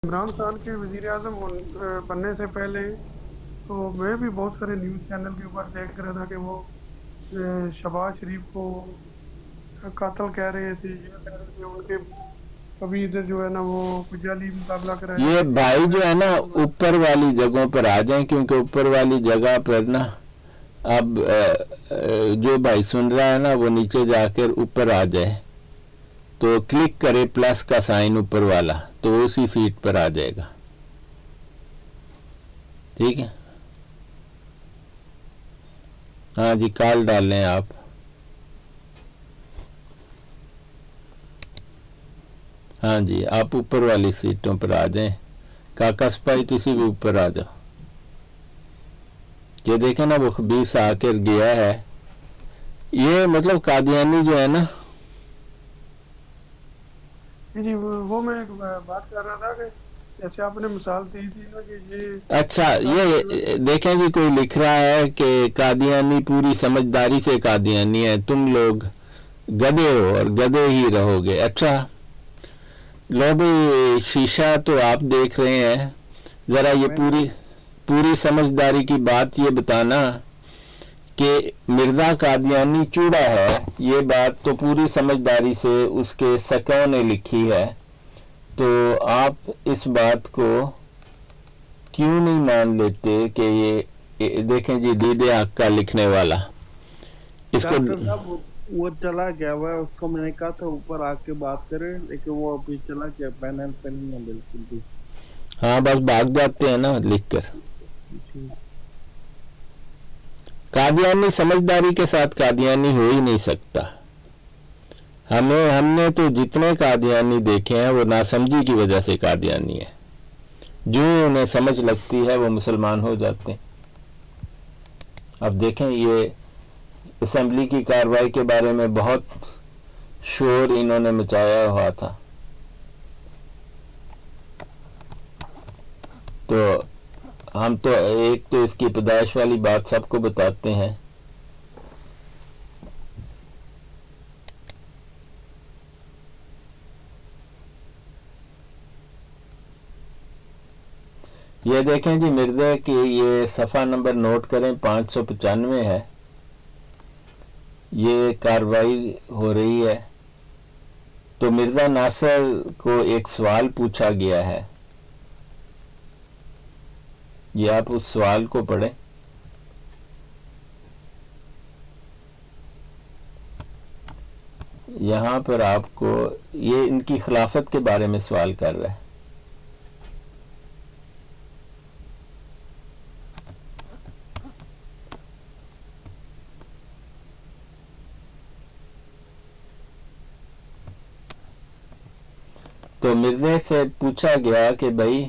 عمران خان کے وزیر اعظم بننے سے پہلے تو میں بھی بہت سارے نیوز چینل کے اوپر دیکھ رہا تھا کہ وہ شہباز شریف کو قاتل کہہ رہے تھے، یہ کہہ رہے تھے ان کے کبھی ادھر جو ہے نا وہ کوئی جعلی مقابلہ کرایا یہ کہ بھائی جو ہے نا ایسا ہوا۔ اوپر والی جگہوں پر آ جائیں، کیونکہ اوپر والی جگہ پر نا اب جو بھائی سن رہا ہے نا وہ نیچے جا کر اوپر آ جائے تو کلک کرے پلس کا سائن اوپر والا، تو اسی سیٹ پر آ جائے گا، ٹھیک ہے؟ ہاں جی، کال ڈال لیں آپ۔ ہاں جی، آپ اوپر والی سیٹوں پر آ جائیں۔ کاکا سپاہی تسی بھی اوپر آ جاؤ۔ یہ دیکھیں نا وہ خبیث آ کر گیا ہے، یہ مطلب قادیانی جو ہے نا۔ جی وہ میں ایک بات کر رہا تھا کہ جیسے آپ نے مثال دی تھی نا کہ یہ اچھا، کافی جو ہے یہ دیکھیں جی، کوئی لکھ رہا ہے کہ قادیانی پوری سمجھداری سے قادیانی ہے، تم لوگ گدھے ہو اور گدھے ہی رہو گے۔ اچھا لو بھئی، شیشہ تو آپ دیکھ رہے ہیں، ذرا یہ پوری سمجھداری کی بات یہ بتانا کہ مرزا قادیانی چوڑا ہے، یہ بات تو پوری سمجھداری سے اس کے سکوں نے لکھی ہے، تو آپ اس بات کو کیوں نہیں مان لیتے کہ یہ دیکھیں جی دید حق کا لکھنے والا اس کو۔ ڈاکٹر صاحب وہ چلا گیا ہوا ہے، اس کو میں نے کہا تھا اوپر آ کے بات کرے، لیکن وہ ابھی چلا گیا، پینل پہ نہیں ہے بالکل بھی۔ ہاں بس بھاگ جاتے ہیں نا لکھ کر۔ جی قادیانی سمجھداری کے ساتھ قادیانی ہو ہی نہیں سکتا۔ ہم نے تو جتنے قادیانی دیکھے ہیں وہ ناسمجھی کی وجہ سے قادیانی ہے، جو انہیں سمجھ لگتی ہے وہ مسلمان ہو جاتے ہیں۔ اب دیکھیں یہ اسمبلی کی کارروائی کے بارے میں بہت شور انہوں نے مچایا ہوا تھا، تو ہم تو ایک تو اس کی پیدائش والی بات سب کو بتاتے ہیں۔ یہ دیکھیں جی مرزا کی یہ صفحہ نمبر نوٹ کریں، 595 ہے، یہ کارروائی ہو رہی ہے۔ تو مرزا ناصر کو ایک سوال پوچھا گیا ہے، یہ آپ اس سوال کو پڑھیں۔ یہاں پر آپ کو یہ ان کی خلافت کے بارے میں سوال کر رہا ہے۔ تو مرزا سے پوچھا گیا کہ بھائی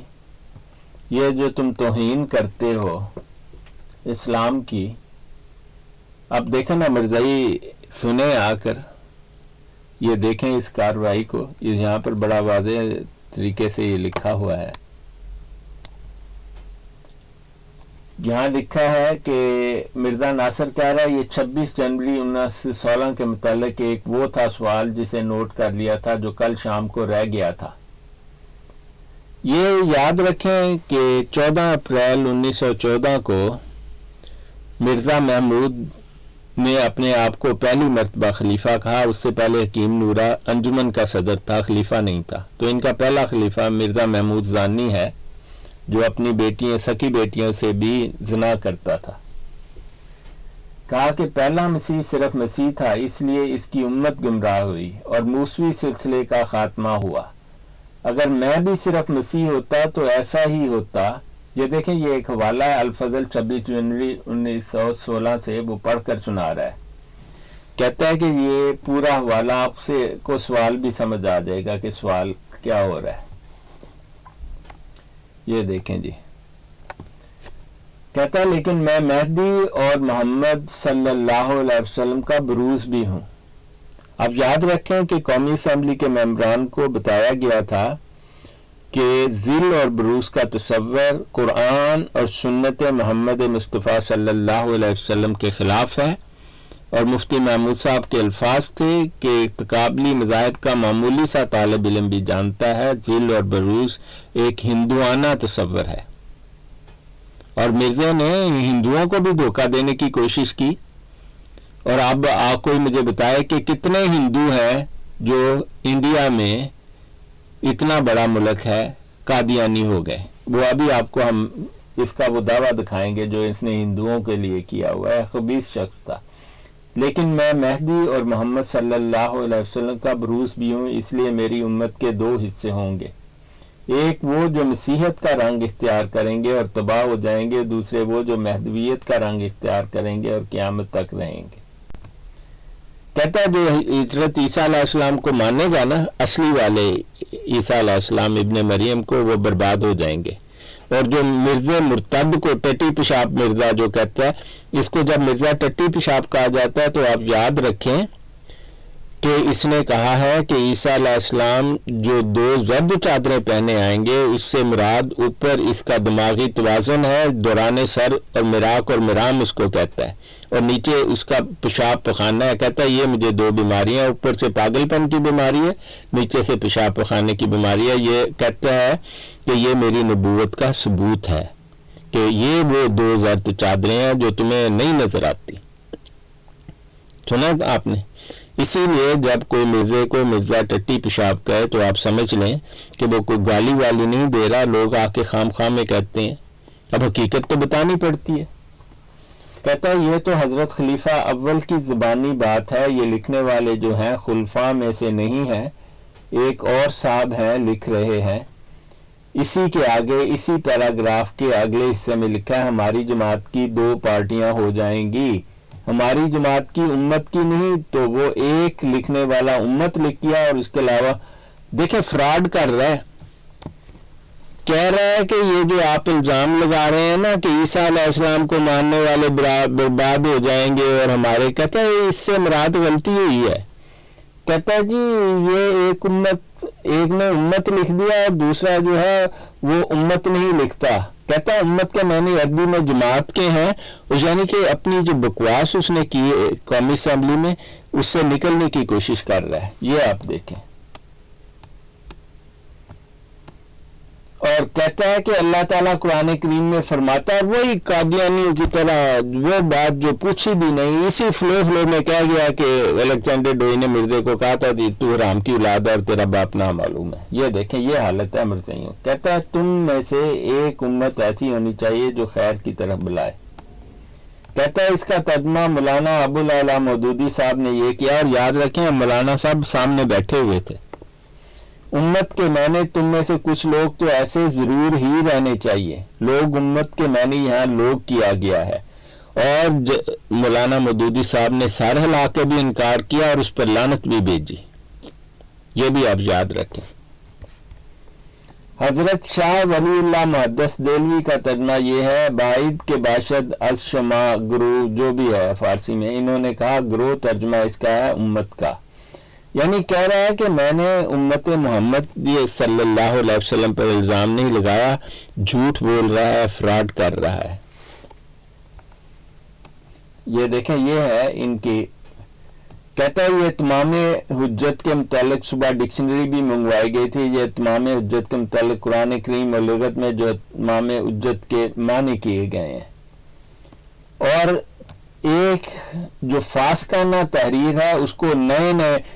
یہ جو تم توہین کرتے ہو اسلام کی، اب دیکھیں نا مرزائی سنیں آ کر، یہ دیکھیں اس کارروائی کو، یہاں پر بڑا واضح طریقے سے یہ لکھا ہوا ہے۔ یہاں لکھا ہے کہ مرزا ناصر کہہ رہا ہے یہ 26 جنوری 1916 کے متعلق ایک وہ تھا سوال جسے نوٹ کر لیا تھا جو کل شام کو رہ گیا تھا۔ یہ یاد رکھیں کہ 14 اپریل 1914 کو مرزا محمود نے اپنے آپ کو پہلی مرتبہ خلیفہ کہا، اس سے پہلے حکیم نورہ انجمن کا صدر تھا، خلیفہ نہیں تھا۔ تو ان کا پہلا خلیفہ مرزا محمود زانی ہے، جو اپنی بیٹیاں سکی بیٹیوں سے بھی زنا کرتا تھا۔ کہا کہ پہلا مسیح صرف مسیح تھا، اس لیے اس کی امت گمراہ ہوئی اور موسوی سلسلے کا خاتمہ ہوا۔ اگر میں بھی صرف مسیح ہوتا تو ایسا ہی ہوتا۔ یہ دیکھیں یہ ایک حوالہ ہے الفضل 26 جنوری 1916 سے، وہ پڑھ کر سنا رہا ہے۔ کہتا ہے کہ یہ پورا حوالہ آپ سے کو سوال بھی سمجھ آ جائے گا کہ سوال کیا ہو رہا ہے۔ یہ دیکھیں جی، کہتا ہے لیکن میں مہدی اور محمد صلی اللہ علیہ وسلم کا بروز بھی ہوں۔ اب یاد رکھیں کہ قومی اسمبلی کے ممبران کو بتایا گیا تھا کہ ذل اور بروز کا تصور قرآن اور سنت محمد مصطفیٰ صلی اللہ علیہ وسلم کے خلاف ہے، اور مفتی محمود صاحب کے الفاظ تھے کہ تقابلی مذاہب کا معمولی سا طالب علم بھی جانتا ہے ذل اور بروز ایک ہندوانہ تصور ہے. اور مرزا نے ہندوؤں کو بھی دھوکہ دینے کی کوشش کی. اور اب آپ کوئی مجھے بتائے کہ کتنے ہندو ہیں جو انڈیا میں اتنا بڑا ملک ہے قادیانی ہو گئے. وہ ابھی آپ کو ہم اس کا وہ دعویٰ دکھائیں گے جو اس نے ہندوؤں کے لیے کیا ہوا ہے. خبیث شخص تھا. لیکن میں مہدی اور محمد صلی اللہ علیہ وسلم کا بروز بھی ہوں, اس لیے میری امت کے دو حصے ہوں گے. ایک وہ جو مسیحیت کا رنگ اختیار کریں گے اور تباہ ہو جائیں گے, دوسرے وہ جو مہدویت کا رنگ اختیار کریں گے اور قیامت تک رہیں گے. کہتا ہے جو حضرت عیسیٰ علیہ السلام کو مانے گا نا, اصلی والے عیسیٰ علیہ السلام ابن مریم کو, وہ برباد ہو جائیں گے. اور جو مرزا مرتد کو ٹٹی پیشاب مرزا جو کہتا ہے, اس کو جب مرزا ٹٹی پیشاب کہا جاتا ہے تو آپ یاد رکھیں کہ اس نے کہا ہے کہ عیسیٰ علیہ السلام جو دو زرد چادریں پہنے آئیں گے, اس سے مراد اوپر اس کا دماغی توازن ہے, دوران سر اور مراق اور مرام اس کو کہتا ہے, اور نیچے اس کا پیشاب پخانہ ہے. کہتا ہے یہ مجھے دو بیماریاں, اوپر سے پاگل پن کی بیماری ہے, نیچے سے پیشاب پخانے کی بیماری ہے. یہ کہتا ہے کہ یہ میری نبوت کا ثبوت ہے کہ یہ وہ دو زرد چادریں ہیں جو تمہیں نہیں نظر آتی. سنا آپ نے؟ اسی لیے جب کوئی مرزے کو مرزا ٹٹی پیشاب کہے تو آپ سمجھ لیں کہ وہ کوئی گالی والی نہیں دے رہا. لوگ آ کے خام خام میں کہتے ہیں, اب حقیقت تو بتانی پڑتی ہے. کہتا ہے یہ تو حضرت خلیفہ اول کی زبانی بات ہے, یہ لکھنے والے جو ہیں خلفاء میں سے نہیں ہیں, ایک اور صاحب ہیں لکھ رہے ہیں. اسی کے آگے اسی پیراگراف کے اگلے حصے میں لکھا ہے ہماری جماعت کی دو پارٹیاں ہو جائیں گی. ہماری جماعت کی امت کی نہیں, تو وہ ایک لکھنے والا امت لکھ گیا, اور اس کے علاوہ دیکھیں فراڈ کر رہا ہے. کہہ رہا ہے کہ یہ جو آپ الزام لگا رہے ہیں نا کہ عیسیٰ علیہ السلام کو ماننے والے برباد ہو جائیں گے اور ہمارے, کہتا ہے اس سے مراد غلطی ہوئی ہے. کہتا ہے جی یہ ایک امت, ایک نے امت لکھ دیا اور دوسرا جو ہے وہ امت نہیں لکھتا. کہتا ہے امت کے معنی عربی میں جماعت کے ہیں, یعنی کہ اپنی جو بکواس اس نے کی قومی اسمبلی میں اس سے نکلنے کی کوشش کر رہا ہے. یہ آپ دیکھیں. اور کہتا ہے کہ اللہ تعالیٰ قرآن کریم میں فرماتا ہے وہی قادیانیوں کی طرح وہ بات جو پوچھی بھی نہیں, اسی فلو میں کہہ گیا کہ الیگزینڈر ڈوئی نے مرزے کو کہا تھا تو حرام کی اولاد ہے اور تیرا باپ نہ معلوم ہے. یہ دیکھیں یہ حالت ہے مرزائیوں. کہتا ہے تم میں سے ایک امت ایسی ہونی چاہیے جو خیر کی طرف بلائے. کہتا ہے اس کا ترجمہ مولانا ابو العلا مودودی صاحب نے یہ کیا, اور یاد رکھیں مولانا صاحب سامنے بیٹھے ہوئے تھے. امت کے معنی تم میں سے کچھ لوگ تو ایسے ضرور ہی رہنے چاہیے. لوگ امت کے معنی یہاں لوگ کیا گیا ہے, اور مولانا مودودی صاحب نے سر ہلا کے بھی انکار کیا اور اس پر لعنت بھی بھیجی. یہ بھی آپ یاد رکھیں. حضرت شاہ ولی اللہ محدث دہلوی کا ترجمہ یہ ہے, باعث کے باشد از شما گروہ جو بھی ہے فارسی میں, انہوں نے کہا گروہ ترجمہ اس کا ہے امت کا. یعنی کہہ رہا ہے کہ میں نے امت محمد صلی اللہ علیہ وسلم پر الزام نہیں لگایا, جھوٹ بول رہا ہے, فراڈ کر رہا ہے. یہ دیکھیں یہ ہے ان کی. کہتا ہے یہ تمام حجت کے متعلق صبح ڈکشنری بھی منگوائی گئی تھی. یہ تمام حجت کے متعلق قرآن کریم اور لغت میں جو تمام حجت کے معنی کیے گئے ہیں. اور ایک جو فاسقانہ تحریر ہے اس کو نئے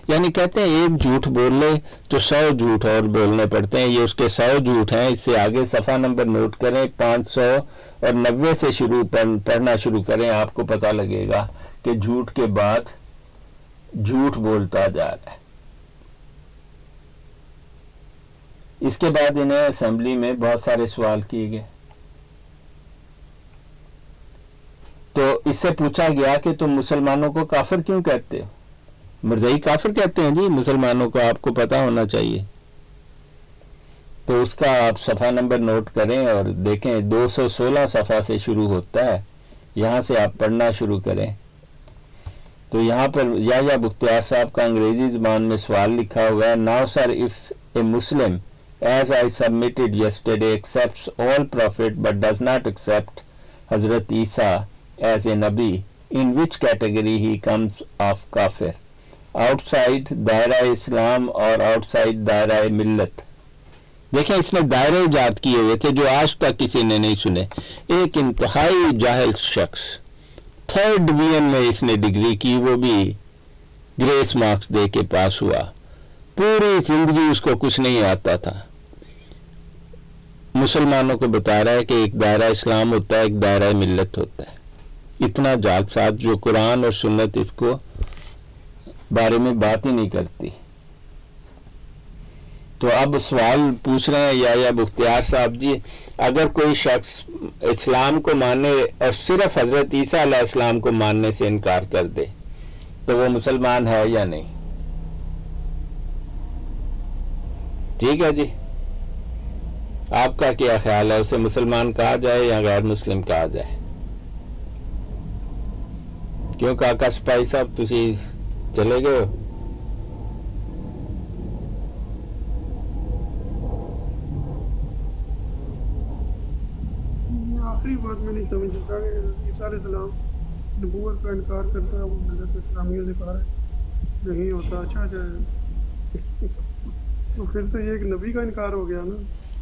یعنی کہتے ہیں ایک جھوٹ بول لے تو 100 جھوٹ اور بولنے پڑتے ہیں. یہ اس کے 100 جھوٹ ہیں. اس سے آگے صفحہ نمبر نوٹ کریں, 590 سے پڑھنا شروع کریں, آپ کو پتہ لگے گا کہ جھوٹ کے بعد جھوٹ بولتا جا رہا ہے. اس کے بعد انہیں اسمبلی میں بہت سارے سوال کیے گئے. تو اس سے پوچھا گیا کہ تم مسلمانوں کو کافر کیوں کہتے ہو؟ مرزائی کافر کہتے ہیں جی مسلمانوں کو, آپ کو پتہ ہونا چاہیے. تو اس کا آپ صفحہ نمبر نوٹ کریں اور دیکھیں 216 صفحہ سے شروع ہوتا ہے, یہاں سے آپ پڑھنا شروع کریں. تو یہاں پر یحییٰ بختیار صاحب کا انگریزی زبان میں سوال لکھا ہوا ہے. Now sir, if a Muslim as I submitted yesterday accepts all prophet but does not accept Hazrat Isa as a Nabi, in which category he comes of kafir, outside दायरा इस्लाम और outside दायरा मिल्लत। देखें इसने दायरे इजाद किए हुए थे जो आज तक किसी ने नहीं सुने। एक इंतहाई जाहिल शख्स 3rd डिवीजन में इसने डिग्री की, वो भी ग्रेस मार्क्स दे के पास हुआ। पूरी जिंदगी उसको कुछ नहीं आता था। मुसलमानों को बता रहा है कि एक दायरा इस्लाम होता है, एक दायरा मिल्लत होता है। इतना जालसाज जो कुरान और सुन्नत इसको बारे में बात ही नहीं करती। तो अब सवाल पूछ रहे हैं या मुख्तियार साहब जी, अगर कोई शख्स इस्लाम को माने और सिर्फ हजरत ईसा अलैहिस्सलाम को मानने से इनकार कर दे तो वो मुसलमान है या नहीं? ठीक है जी, आपका क्या ख्याल है, उसे मुसलमान कहा जाए या गैर मुस्लिम कहा जाए? क्यों काका सिपाही साहब तुसी चले गए हो? ये आखिरी बात मैं नहीं समझ सका कि ईसा अलैहिस्सलाम नबूवत का इनकार करता है, वो मिल्लत इस्लामिया से कहा नहीं होता। अच्छा तो फिर तो ये एक नबी का इनकार हो गया ना।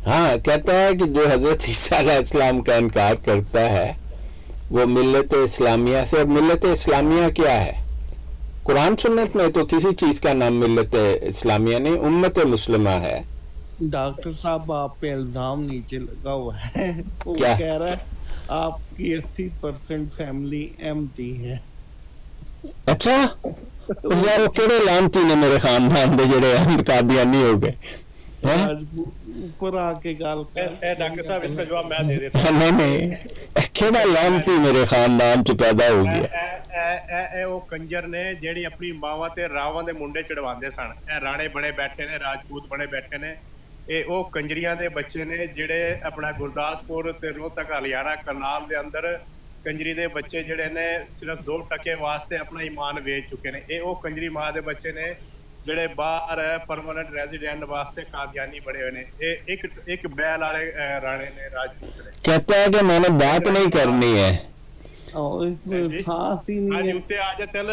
हाँ, कहता है कि जो हजरत ईसा अलैहिस्सलाम का इनकार करता है वो मिल्लत इस्लामिया से। और मिल्लत इस्लामिया क्या है? कुरान सुन्नत में तो किसी चीज का नाम मिल्लत इस्लामिया नहीं, उम्मत मुस्लिमा है। डॉक्टर साहब आप पे इल्जाम नीचे लगा हुआ है। वो क्या? कह रहा है आपकी 80% फैमिली एमटी है। अच्छा यार, वो केड़े लानती ने मेरे खानदान दे जेड़े कादियानी हो गए हैं? आज ऊपर आके गाल कर डॉक्टर साहब इसका जवाब मैं दे देता हूं। नहीं, केड़ा लानती मेरे खानदान च पैदा हो गया। ए वो कंजर ने जेड़ी अपनी मावां ते रावां दे मुंडे चढ़वांदे सन, ए राणे बने बैठे ने, राजपूत बने बैठे ने। ਇਹ ਉਹ ਕੰਜਰੀਆਂ ਦੇ ਬੱਚੇ ਨੇ ਜਿਹੜੇ ਆਪਣਾ ਗੁਰਦਾਸਪੁਰ ਤੇ ਰੋਹਤਕ ਹਰਿਆਣਾ ਕਰਨਾਲ ਦੇ ਅੰਦਰ ਕੰਜਰੀ ਦੇ ਬੱਚੇ ਜਿਹੜੇ ਨੇ ਸਿਰਫ 2% ਵਾਸਤੇ ਆਪਣਾ ਈਮਾਨ ਵੇਚ ਚੁੱਕੇ ਨੇ। ਇਹ ਉਹ ਕੰਜਰੀ ਮਾਂ ਦੇ ਬੱਚੇ ਨੇ ਜਿਹੜੇ ਬਾਹਰ ਪਰਮਾਨੈਂਟ ਰੈਜ਼ੀਡੈਂਟ ਵਾਸਤੇ ਕਾਦੀਆਨੀ ਬਣੇ ਹੋਏ ਨੇ। ਇਹ ਇੱਕ ਬੈਲ ਵਾਲੇ ਰਾਣੇ ਨੇ, राजपूत ने। कहता है कि मैंने बात नहीं करनी है। और इसमें सांस ही नहीं आज है। उत्ते आ जा चल,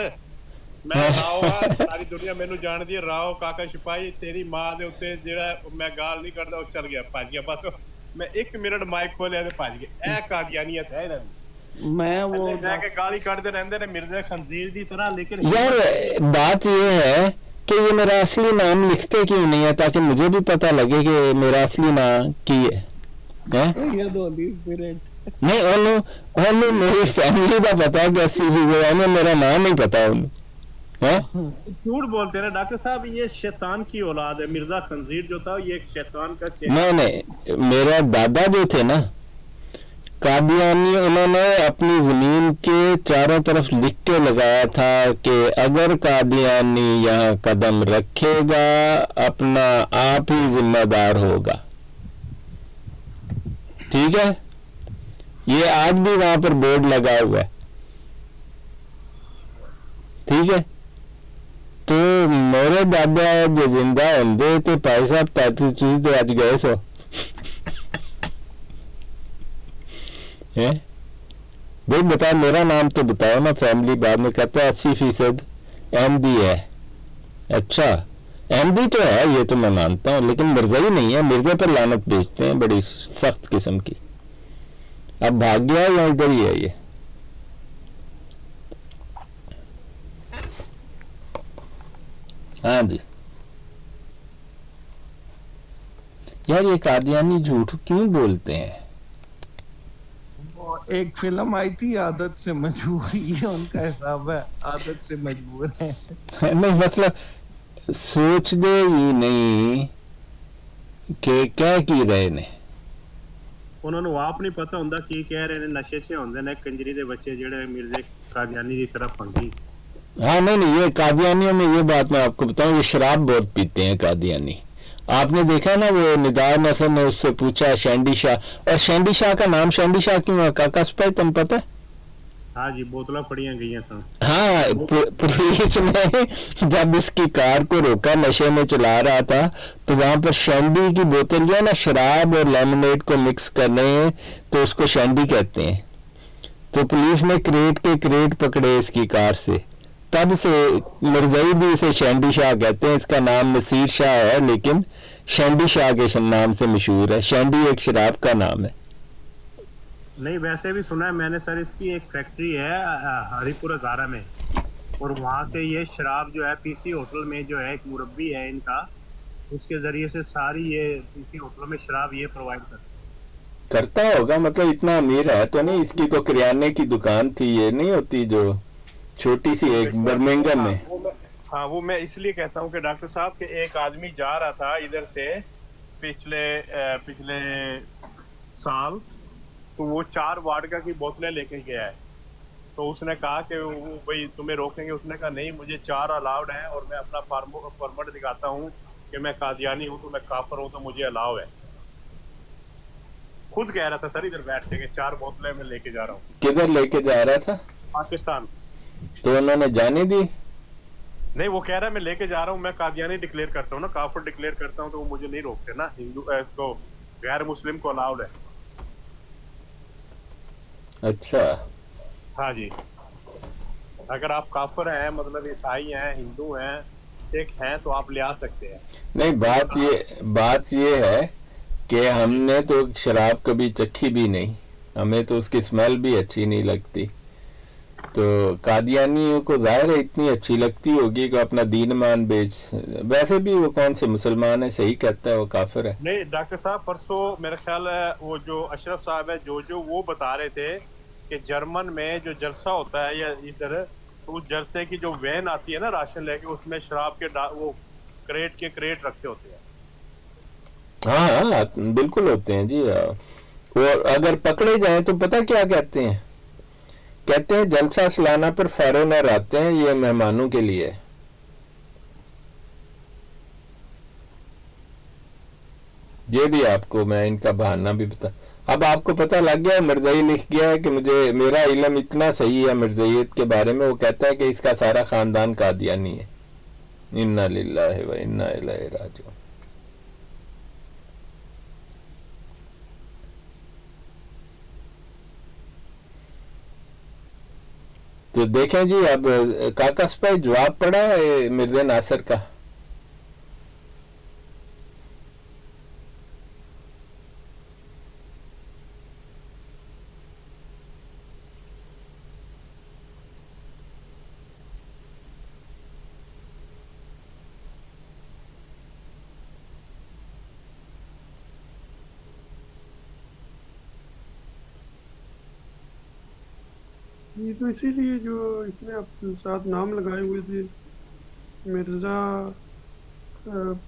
मैं राव सारी दुनिया मैनू जानदी है। राव काका सिपाही तेरी मां दे उत्ते जेड़ा मैं गाल नहीं करदा, वो चल गया, भज गया। बस मैं 1 मिनट माइक खोलिया ते भज गया। ए कादियानियत है इन्हां दी। मैं वो मैं के गाली काटदे रहंदे ने मिर्जा खंजीर दी तरह। लेकिन यार बात ये है कि ये मेरा असली नाम लिखते क्यों नहीं है, ताकि मुझे भी पता लगे कि मेरा असली नाम की है? ये दो स्पिरिट नहीं, ओनू मेरी फैमिली का पता है कि 80% मेरा नाम नहीं पता उन्हें। झूठ बोलते हैं डॉक्टर साहब, ये शैतान की औलाद है। मिर्जा खंजीर जो था ये एक शैतान का चेहरा। नहीं, मेरा दादा जो थे ना कादियानी, उन्होंने अपनी जमीन के चारों तरफ लिख के लगाया था कि अगर कादियानी यहाँ कदम रखेगा अपना आप ही जिम्मेदार होगा। ठीक है, ये आज भी वहां पर बोर्ड लगा हुआ है। ठीक है, तो मेरे दादा जो जिंदा होंगे तो भाई साहब ताती तुझी तो आज गए सो है भाई। बता, मेरा नाम तो बताओ ना। फैमिली बाद में कहता है 80% एमडी है। अच्छा, एमडी तो है, ये तो मैं मानता हूँ, लेकिन मिर्जा ही नहीं है। मिर्जा पर लानत बेचते हैं बड़ी सख्त किस्म की। अब भाग गया या इधर ही है ये? हाँ जी यार, ये कादियानी झूठ क्यों बोलते हैं? एक फिल्म आई थी आदत से मजबूर, ये उनका हिसाब है, आदत से मजबूर है। नहीं मतलब सोच दे भी नहीं कि क्या की रहे ने। उन्होंने आप नहीं पता हुंदा की कह रहे ने। नशे से होंदे ने कंजरी दे बच्चे जेड़े मिर्जे कादियानी की तरफ फंगी। हाँ नहीं, ये कादियानियों में ये बात मैं आपको बताऊं, ये शराब बहुत पीते हैं कादियानी। आपने देखा ना वो निदार नसर ने उससे पूछा शैंडी शाह, और शैंडी शाह का नाम शैंडी शाह क्यों है काका सिपाही, तुम पता है? हाँ जी, बोतला पड़ियां गई सन। हाँ, पुलिस ने जब इसकी कार को रोका, नशे में चला रहा था, तो वहां पर शैंडी की बोतल जो है ना, शराब और लेमनेड को मिक्स करने हैं तो उसको शैंडी कहते हैं। तो पुलिस ने क्रेट के क्रेट पकड़े इसकी कार से। तब से मिर्ज़ाई भी इसे शैंडी शाह कहते हैं। इसका नाम नसीर शाह है लेकिन शैंडी शाह के नाम से मशहूर है। शैंडी एक शराब का नाम है। नहीं, वैसे भी सुना है मैंने सर, इसकी एक फैक्ट्री है हरिपुर हजारा में, और वहाँ से ये शराब जो है पीसी होटल में जो है एक मुरब्बी है इनका, उसके जरिए से सारी ये पीसी होटलों में शराब ये प्रोवाइड करता होगा। मतलब इतना अमीर है तो नहीं। इसकी तो किराने की दुकान थी, ये नहीं होती जो छोटी सी एक बर्मिंघम में। हाँ, वो मैं इसलिए कहता हूँ कि डॉक्टर साहब के एक आदमी जा रहा था इधर से पिछले साल, तो वो 4 वाडका की बोतलें लेके गया है। तो उसने कहा कि वो भाई तुम्हें रोकेंगे, उसने कहा नहीं, मुझे 4 अलाउड है और मैं अपना फॉर्मेट दिखाता हूँ कि मैं कादियानी हूँ, तो मैं काफर हूँ, तो मुझे अलाउ है। खुद कह रहा था सर इधर बैठ के 4 बोतलें मैं लेके जा रहा हूँ। किधर लेके जा रहा था? पाकिस्तान। तो उन्होंने जाने दी? नहीं, वो कह रहा है मैं लेके जा रहा हूँ, मैं कादियानी डिक्लेयर करता हूँ ना, काफिर डिक्लेयर करता हूँ, तो वो मुझे नहीं रोकते ना। हिंदू इसको गैर मुस्लिम को अलाउड है। अच्छा। हाँ जी, अगर आप काफिर हैं, मतलब ईसाई हैं, हिंदू हैं, सिख हैं, तो आप ले आ सकते हैं। नहीं, बात ये है कि हमने तो शराब कभी चखी भी नहीं, हमें तो उसकी स्मेल भी अच्छी नहीं लगती। तो कादियानियों को जाहिर है इतनी अच्छी लगती होगी कि अपना दीन मान बेच। वैसे भी वो कौन से मुसलमान है, सही कहता है वो काफिर है। नहीं डॉक्टर साहब, परसों मेरा ख्याल है वो जो अशरफ साहब है जो वो बता रहे थे कि जर्मन में जो जलसा होता है या इधर, तो उस जलसे की जो वैन आती है ना राशन लेके, उसमें शराब के वो क्रेट रखे होते हैं। हाँ बिल्कुल होते हैं जी। और अगर पकड़े जाएं तो पता क्या कहते हैं? कहते हैं जलसा सालाना पर फॉरेनर आते हैं, ये मेहमानों के लिए। ये भी आपको मैं इनका बहाना भी बता। अब आपको पता लग गया, मिर्ज़ाई लिख गया है कि मुझे मेरा इल्म इतना सही है मिर्ज़ाइयत के बारे में। वो कहता है कि इसका सारा खानदान कादियानी है। इन्ना लिल्लाहि व इन्ना इलैहि राजिऊन। तो देखें जी, अब काकस पे जवाब पड़ा है मिर्ज़ा नासिर का। ये तो इसीलिए जो इसने अपने साथ नाम लगाए हुए थे, मिर्ज़ा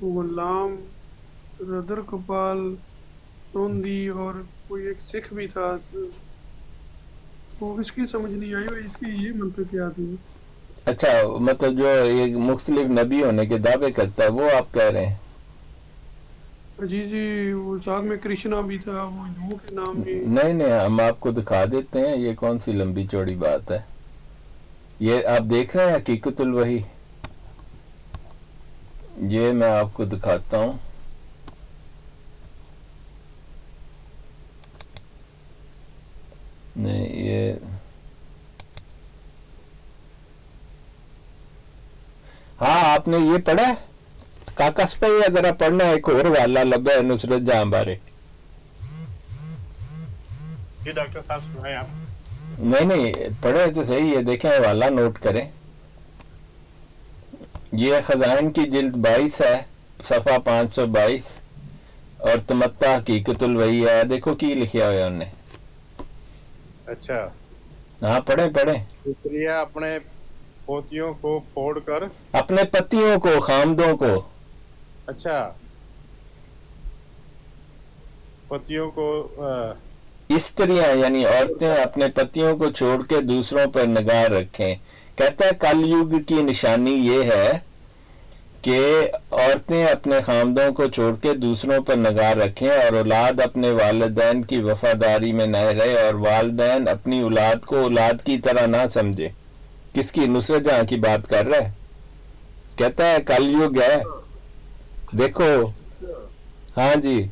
गुलाम रदर कपाल सोंदी, और कोई एक सिख भी था, तो इसकी समझ नहीं आई और इसकी ये मंतक क्या थी। अच्छा, मतलब जो ये मुख्तलिफ नबी होने के दावे करता है वो आप कह रहे हैं? जी जी, वो साथ में कृष्णा भी था, वो हिंदुओं के नाम भी। नहीं, हम आपको दिखा देते हैं। ये कौन सी लंबी चौड़ी बात है? ये आप देख रहे हैं हकीकतुल वही। ये मैं आपको दिखाता हूँ। नहीं, ये हाँ, आपने ये पढ़ा है काकस पे? या जरा पढ़ना एक और वाला लबे नुसरत जहां बारे। जी डॉक्टर साहब सुनाए आप। नहीं, पढ़े तो सही है, देखें वाला नोट करें। ये खजाइन की जिल्द 22 है, सफ़ा 522, और तमत्ता हकीकतुल वही है। देखो की लिखा हुआ उन्हें। अच्छा, हाँ पढ़े। इसलिए अपने पोतियों को फोड़ कर, अपने पतियों को, खामदों को। अच्छा, पतियों को स्त्रियां यानी औरतें अपने पतियों को छोड़ के दूसरों पर निगाह रखें। कहता है कल युग की निशानी ये है कि औरतें अपने खामदों को छोड़ के दूसरों पर निगाह रखें, और औलाद अपने वालिदैन की वफादारी में न रहे, और वालिदैन अपनी औलाद को औलाद की तरह ना समझे। किसकी? नुसरत जहां की बात कर रहा है। कहता है कल युग है, देखो। हाँ जी,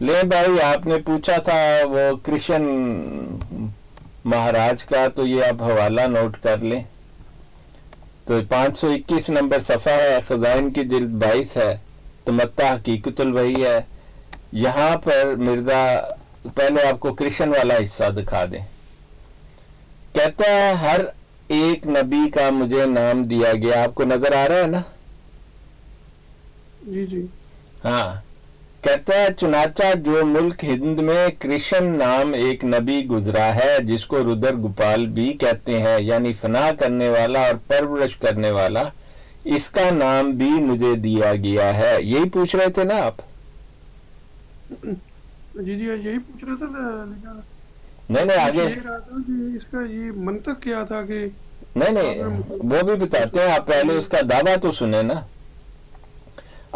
ले भाई, आपने पूछा था वो कृष्ण महाराज का, तो ये आप हवाला नोट कर लें। तो 521 नंबर सफ़ा है, खजाइन की जिल्द 22 है, तमत्ता हकीकतुल वही है। यहाँ पर मिर्जा पहले आपको कृष्ण वाला हिस्सा दिखा दें। कहता है हर एक नबी का मुझे नाम दिया गया, आपको नजर आ रहा है ना? जी जी। हाँ, कहता है चुनाचा जो मुल्क हिंद में कृष्ण नाम एक नबी गुजरा है, जिसको रुद्र गोपाल भी कहते हैं, यानी फना करने वाला और परवरिश करने वाला, इसका नाम भी मुझे दिया गया है। यही पूछ रहे थे ना आप? जी जी, यही पूछ रहे थे लेकिन नहीं आगे ये रहा था कि इसका ये मंतक क्या था कि नहीं वो भी बताते हैं, आप पहले उसका दावा तो सुने ना।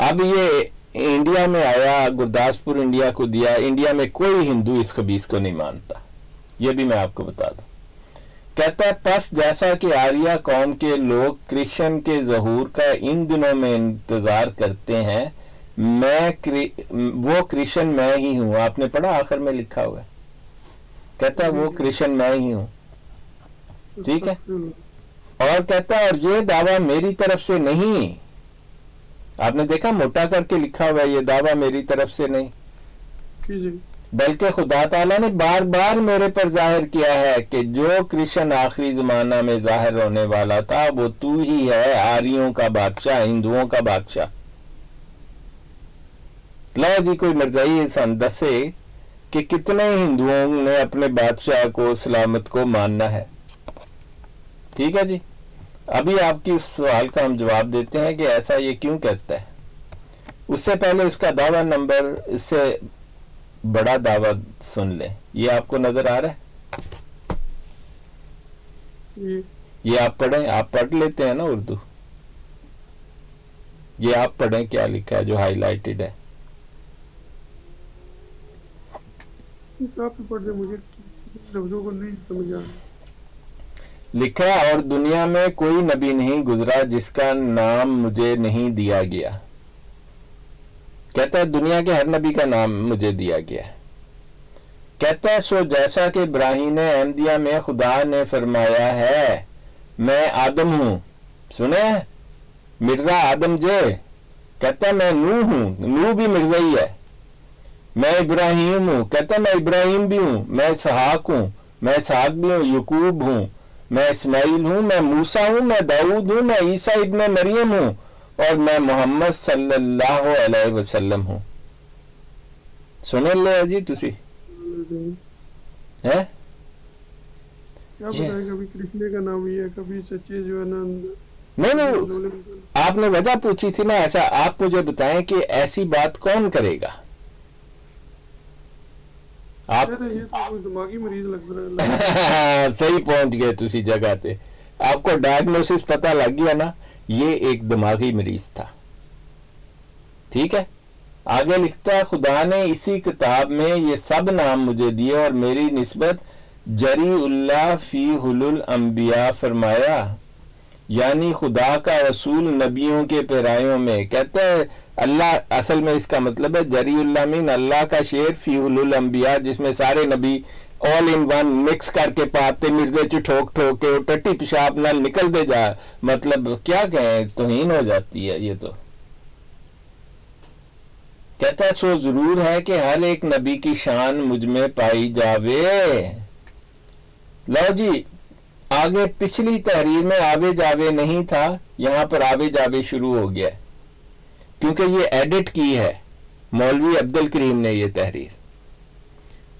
अब ये इंडिया में आया, गुरदासपुर इंडिया को दिया, इंडिया में कोई हिंदू इस खबीस को नहीं मानता, ये भी मैं आपको बता दूं। कहता है पस जैसा कि आर्या कौम के लोग कृष्ण के ज़हूर का इन दिनों में इंतजार करते हैं, वो कृष्ण मैं ही हूं। आपने पढ़ा आखिर में लिखा हुआ है, कहता है वो कृष्ण मैं ही हूं, ठीक है। और कहता है और ये दावा मेरी तरफ से नहीं, आपने देखा मोटा करके लिखा हुआ है, ये दावा मेरी तरफ से नहीं, जी जी, बल्कि खुदा ताला ने बार बार मेरे पर जाहिर किया है कि जो कृष्ण आखिरी जमाना में जाहिर होने वाला था वो तू ही है, आर्यों का बादशाह, हिंदुओं का बादशाह। लो जी, कोई मर्जाई दसे कि कितने हिंदुओं ने अपने बादशाह को, सलामत को मानना है। ठीक है जी, अभी आपकी उस सवाल का हम जवाब देते हैं कि ऐसा ये क्यों कहता है। उससे पहले उसका दावा नंबर, इससे बड़ा दावा सुन ले। ये आपको नजर आ रहा है? ये आप पढ़ें, आप पढ़ लेते हैं ना उर्दू, ये आप पढ़ें क्या लिखा है जो हाईलाइटेड है। आप पढ़ दे, मुझे लफ्जों को नहीं समझ आ रहा। लिखा है और दुनिया में कोई नबी नहीं गुजरा जिसका नाम मुझे नहीं दिया गया। कहता है दुनिया के हर नबी का नाम मुझे दिया गया है। कहता है सो जैसा कि इब्राहीम अहमदिया में खुदा ने फरमाया है मैं आदम हूं, सुने मिर्जा आदम जे। कहता है मैं नूह हूं, नूह भी मिर्जा ही है। मैं इब्राहिम हूं, कहता है मैं इब्राहिम भी हूं। मैं इसहाक हूं, मैं इसहाक भी हूं। यकूब हूं, मैं इस्माइल हूं। मैं मूसा हूं, मैं दाऊद हूं। मैं ईसा इब्ने मरियम हूं और मैं मोहम्मद सल्लल्लाहु अलैहि वसल्लम हूं। सुने ले जी तुसी है क्या पता है, कभी कृष्ण का नाम ही है, कभी सच्चे जो है ना। नहीं, आपने वजह पूछी थी ना। ऐसा आप मुझे बताएं कि ऐसी बात कौन करेगा। आप ये तो कोई दिमागी मरीज लग रहा है। सही पहुंच गए तुसी जगह पे, आपको डायग्नोसिस पता लग गया ना, ये एक दिमागी मरीज था। ठीक है, आगे लिखता है खुदा ने इसी किताब में ये सब नाम मुझे दिए और मेरी निस्बत जरीउल्लाह फी हुलुल अंबिया फरमाया, यानी खुदा का रसूल नबियों के पैरायों में। कहते हैं अल्लाह, असल में इसका मतलब है जरीउल्लाह मीन अल्लाह का शेर फी हुलुल अंबिया, जिसमें सारे नबी ऑल इन वन मिक्स करके पाते मिर्दे च ठोक ठोक के टट्टी पेशाब नाल निकल दे जा। मतलब क्या कहें, तौहीन हो जाती है ये तो। कहता है सो जरूर है कि हर एक नबी की शान मुझ में पाई जावे। लो जी, आगे पिछली तहरीर में आवे जावे नहीं था, यहां पर आवे जावे शुरू हो गया, क्योंकि ये एडिट की है मौलवी अब्दुल करीम ने ये तहरीर।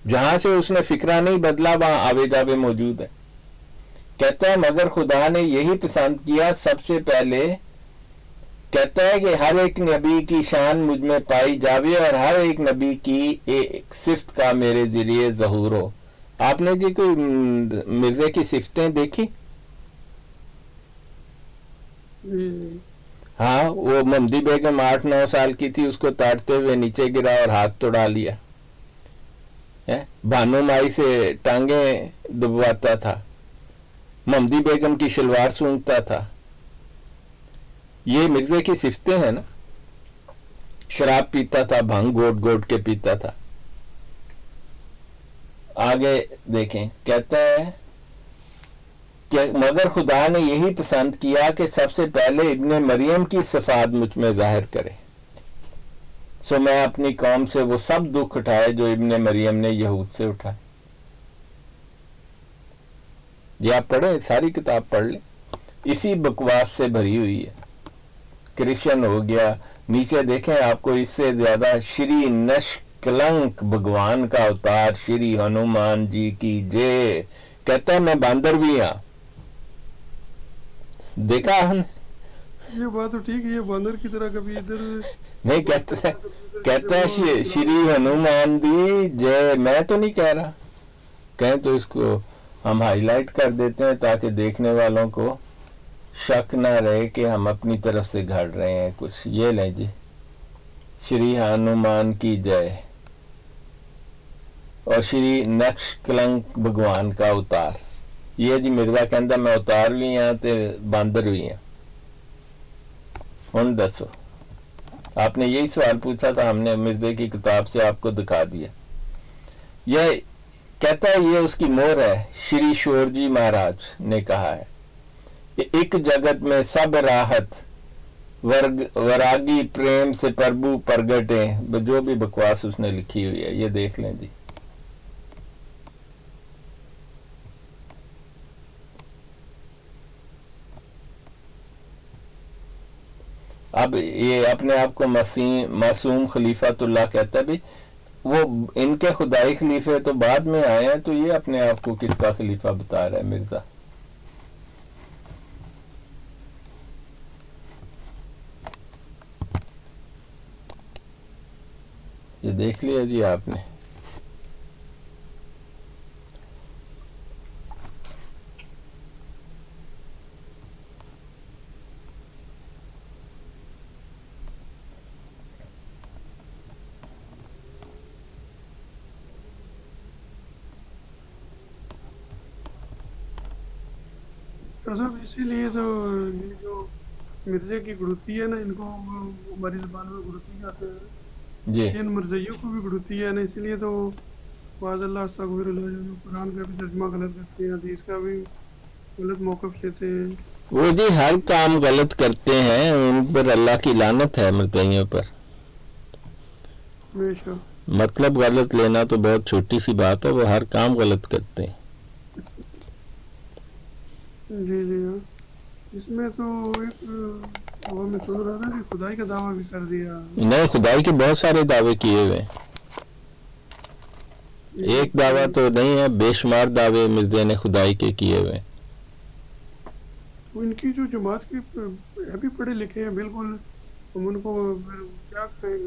जहां से उसने फिक्रा नहीं बदला वहां आवे जावे मौजूद है। कहता है मगर खुदा ने यही पसंद किया सबसे पहले, कहता है कि हर एक नबी की शान मुझ में पाई जावे और हर एक नबी की एक सिफ्त का मेरे जरिए ज़हूर हो। आपने जी कोई मिर्जे की सिफ्तें देखी? हाँ, वो ममदी बेगम 8-9 साल की थी, उसको ताड़ते हुए नीचे गिरा और हाथ तोड़ा लिया है। भानु माई से टांगे दबवाता था, ममदी बेगम की शलवार सूंघता था। ये मिर्जे की सिफ्तें हैं ना। शराब पीता था, भांग घोट घोट के पीता था। आगे देखें, कहता है कि मगर खुदा ने यही पसंद किया कि सबसे पहले इब्ने मरियम की सिफात मुझ में जाहिर करे, सो मैं अपनी कौम से वो सब दुख उठाए जो इब्ने मरियम ने यहूद से उठाए। ये आप पढ़े, सारी किताब पढ़ लें, इसी बकवास से भरी हुई है। क्रिश्चियन हो गया, नीचे देखें आपको इससे ज्यादा श्री निष्कलंक भगवान का अवतार श्री हनुमान जी की जय, कहता है मैं बांदर भी हाँ। देखा हमने, ये बात तो ठीक है, ये बंदर की तरह कभी इधर नहीं कहता है श्री हनुमान दी जय। मैं तो नहीं कह रहा, कहें तो इसको हम हाईलाइट कर देते हैं ताकि देखने वालों को शक ना रहे कि हम अपनी तरफ से घड़ रहे हैं कुछ। ये लें जी, श्री हनुमान की जय और श्री निष्कलंक भगवान का अवतार। ये जी मिर्जा कहता मैं अवतार भी हाँ ते बांदर भी हाँ। हुण दसो, आपने यही सवाल पूछा था, हमने मिर्जे की किताब से आपको दिखा दिया। यह कहता है ये उसकी मोहर है। श्री शोर जी महाराज ने कहा है एक जगत में सब राहत वरागी प्रेम से प्रभु प्रगटे, जो भी बकवास उसने लिखी हुई है ये देख लें जी। अब ये अपने आप को मासूम खलीफातुल्लाह कहता है भी, वो इनके खुदाई खलीफे तो बाद में आए हैं, तो ये अपने आप को किसका खलीफा बता रहा है मिर्जा। ये देख लिया जी आपने। सब इसीलिए तो ये जो मिर्जे की गुड़ती है ना, इनको हमारी ज़बान में गुड़ती कहते हैं जी, इन मिर्जइयों को भी गुड़ती है ना, इसलिए तो वाज़ल्लाह अस्तगफिरुल्लाह जो कुरान का भी तर्जुमा गलत करते हैं, हदीस का भी गलत मौक़िफ़ लेते हैं। वो जी हर काम गलत करते हैं, उन पर अल्लाह की लानत है मिर्जाइयों पर। हमेशा मतलब गलत लेना तो बहुत छोटी सी बात है, वो हर काम गलत करते हैं। जी जी हाँ, इसमें तो एक वो मैं सुन रहा था कि खुदाई का दावा भी कर दिया। नहीं, खुदाई के बहुत सारे दावे किए हुए हैं, एक दावा तो नहीं है, बेशुमार दावे मिर्जे ने खुदाई के किए हुए हैं। वो इनकी जो जमात के है भी पढ़े लिखे हैं बिल्कुल, हम उनको क्या कहें,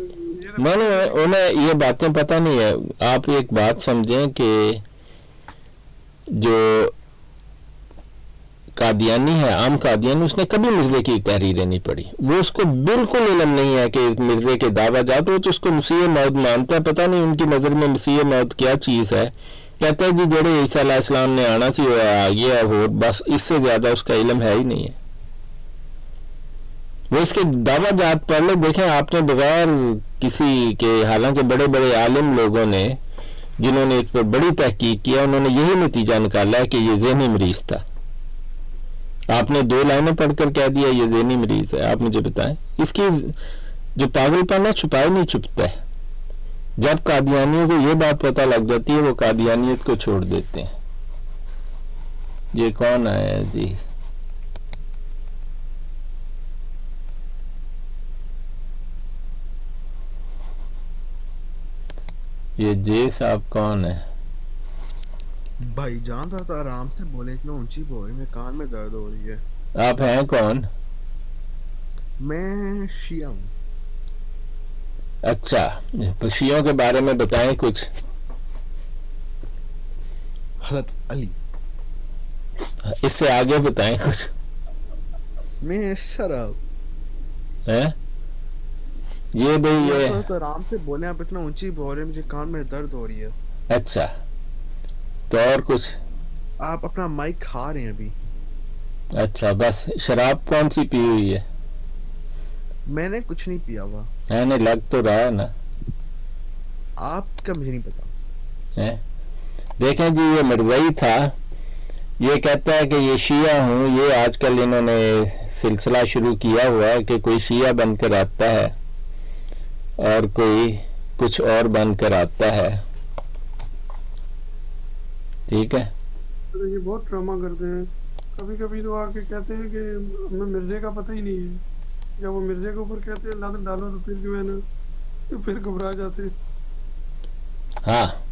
मैंने उन्हें ये बातें पता नहीं है। आप एक बात समझें कि जो कादियानी है, आम कादियानी, उसने कभी मिर्जे की तहरीरें नहीं पढ़ी, वो उसको बिल्कुल इल्म नहीं है कि मिर्जे के दावा जाते हो तो उसको मसीह मौत मानता है। पता नहीं उनकी नज़र में मसीह मौत क्या चीज़ है। कहता है जी जेड़े ईसा अलैहिस्सलाम ने आना सी वो आ गया, हो बस, इससे ज़्यादा उसका इल्म है ही नहीं है। वो इसके दावा जात पढ़ ले, देखें आपने बगैर किसी के, हालांकि बड़े बड़े आलिम लोगों ने जिन्होंने इस पर बड़ी तहकीक किया, उन्होंने यही नतीजा निकाला है कि ये ज़हनी मरीज था। आपने 2 लाइनें पढ़कर कह दिया ये ज़हनी मरीज है। आप मुझे बताएं, इसकी जो पागलपन है छुपाए नहीं छुपता है। जब कादियानियों को ये बात पता लग जाती है वो कादियानियत को छोड़ देते हैं। ये कौन आया जी? ये जे साहब कौन है? भाई जान था आराम से बोले, इतना ऊंची बोल, मेरे कान में दर्द हो रही है। आप हैं कौन? मैं शिया हूँ। अच्छा, तो शियों के बारे में बताएं कुछ। हज़रत अली। इससे आगे बताएं कुछ। मैं शराब हैं? ये भाई ये तो आराम से बोले, आप इतना ऊंची बोल रहे हैं, मुझे कान में दर्द हो रही है। अच्छा, तो और कुछ? आप अपना माइक खा रहे हैं अभी। अच्छा, बस शराब कौन सी पी हुई है? मैंने कुछ नहीं पिया हुआ। है नहीं, लग तो रहा है ना। आपका मुझे नहीं पता है? देखें जी, ये मिर्ज़ाई था, ये कहता है कि ये शिया हूँ। ये आजकल इन्होंने सिलसिला शुरू किया हुआ है कि कोई शिया बनकर आता है और कोई कुछ और बनकर आता है। ठीक है, तो ये बहुत ड्रामा करते हैं। कभी कभी तो आके कहते हैं कि हमें मिर्जे का पता ही नहीं है। जब वो मिर्जे के ऊपर कहते हैं लानत डालो तो फिर जो है ना, तो फिर घबरा जाते हैं। हाँ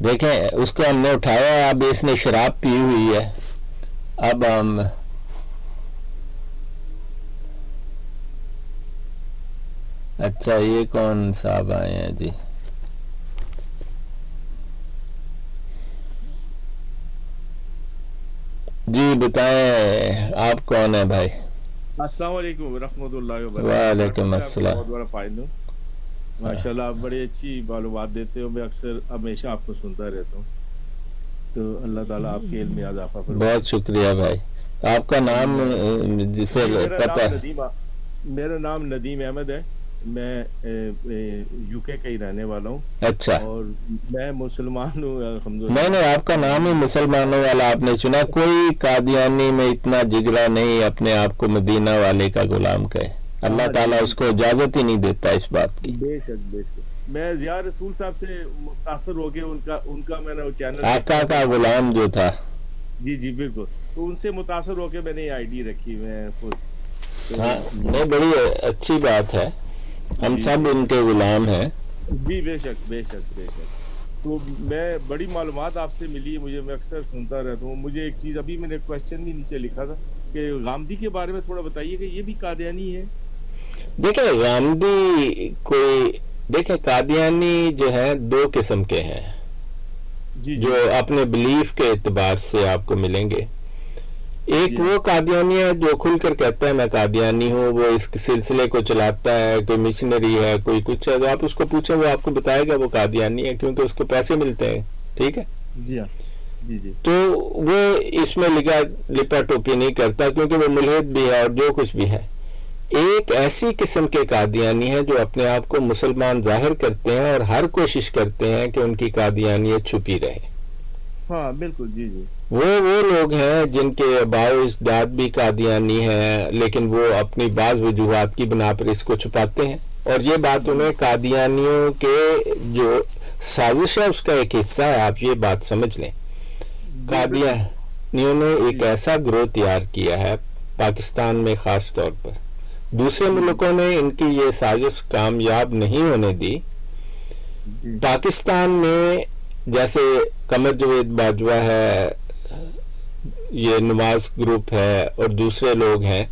देखें, उसको हमने उठाया है, अब इसने शराब पी हुई है। अब हम अच्छा, ये कौन साहब आए हैं जी? जी बताएं, आप कौन है भाई? अस्सलाम वालेकुम रहमतुल्लाहि व बरकातहू। वालेकुम माशाल्लाह, अस्सलाम। बहुत बड़ा फायदा हूँ। माशाल्लाह, आप बड़ी अच्छी मालूमात देते हो। मैं अक्सर हमेशा आपको सुनता रहता हूँ, तो अल्लाह ताला आपके इल्म में इजाफा फरमाए। बहुत शुक्रिया भाई। आपका नाम जिसे पता है? मेरा नाम नदीम अहमद है। मैं यूके का ही रहने वाला हूँ अच्छा, और मैं मुसलमान हूँ अल्हम्दुलिल्लाह। नहीं नहीं, आपका नाम ही मुसलमानों वाला आपने चुना। कोई कादियानी में इतना जिगरा नहीं अपने आप को मदीना वाले का गुलाम कहे। अल्लाह ताला उसको इजाजत ही नहीं देता इस बात की। बेशक बेशक। मैं ज़िया रसूल साहब से मुतासर हो के उनका मैंने वो चैनल आका का गुलाम जो था। जी जी बिल्कुल, तो उनसे मुतासर होके मैंने आईडी रखी मैं खुद। तो हाँ नहीं, बड़ी अच्छी बात है, हम सब उनके गुलाम हैं। जी बेशक बेशक बेशक। तो मैं बड़ी मालूमात आपसे मिली है मुझे, मैं अक्सर सुनता रहता हूँ। मुझे एक चीज़, अभी मैंने क्वेश्चन भी नीचे लिखा था कि गामदी के बारे में थोड़ा बताइए कि ये भी कादियानी है। देखे गामदी कोई, देखे कादियानी जो है दो किस्म के हैं जी जो अपने बिलीफ के एतबार से आपको मिलेंगे। एक वो कादियानी है जो खुलकर कहता है मैं कादियानी हूँ, वो इस सिलसिले को चलाता है, कोई मिशनरी है, कोई कुछ है, तो आप उसको पूछें वो आपको बताएगा वो कादियानी है, क्योंकि उसको पैसे मिलते हैं। ठीक है जी हाँ जी जी। तो वो इसमें लिपा टोपी नहीं करता, क्योंकि वो मुल्हिद भी है और जो कुछ भी है। एक ऐसी किस्म के कादियानी है जो अपने आप को मुसलमान जाहिर करते हैं और हर कोशिश करते हैं कि उनकी कादियानियत छुपी रहे। हाँ बिल्कुल जी जी। वो लोग हैं जिनके बाओ इस्दाद भी कादियानी है, लेकिन वो अपनी बाज वजूहात की बिना पर इसको छुपाते हैं। और ये बात उन्हें कादियानियों के जो साजिश है उसका एक हिस्सा है, आप ये बात समझ लें। कादियानियों ने एक ऐसा ग्रोह तैयार किया है पाकिस्तान में ख़ास तौर पर, दूसरे मुल्कों ने इनकी ये साजिश कामयाब नहीं होने दी। पाकिस्तान में जैसे कमर जवेद बाजवा है, ये नवाज ग्रुप है और दूसरे लोग हैं,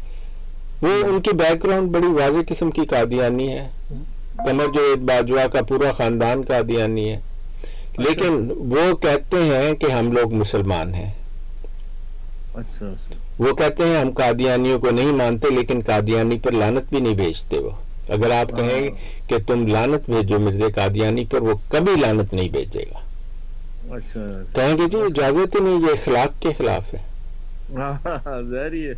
वो उनकी बैकग्राउंड बड़ी वाज़ेह किस्म की कादियानी है। कमर जवेद बाजवा का पूरा ख़ानदान कादियानी है, लेकिन वो कहते हैं कि हम लोग मुसलमान हैं। अच्छा अच्छा। वो कहते हैं हम कादियानियों को नहीं मानते, लेकिन कादियानी पर लानत भी नहीं भेजते। वो अगर आप कहें कि तुम लानत भेजो मिर्ज़ा कादियानी पर, वो कभी लानत नहीं भेजेगा। अच्छा कहेंगे जी इजाजत ही नहीं, ये इखलाक के खिलाफ है। हाँ जहरी है,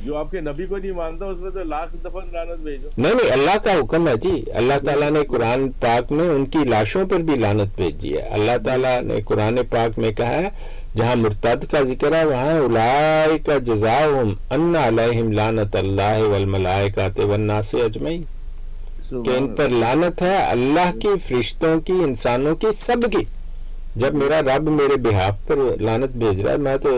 जो आपके नबी को नहीं मानता उसमें तो लाख दफा लानत भेजो। नहीं नहीं, अल्लाह का हुक्म है जी। अल्लाह ताला ने कुरान पाक में उनकी लाशों पर भी लानत भेजी है। अल्लाह ताला ने कुरान पाक में कहा है, जहाँ मुर्तद का जिक्र है वहाँ उलाइका जज़ाउहुम अन्ना अलैहिम लानत अल्लाह वल मलाइकाति वन नास अजमईन, कि इन पर लानत है अल्लाह की, फरिश्तों की, इंसानों की, सबकी। जब मेरा रब मेरे बिहाफ पर लानत भेज रहा है, मैं तो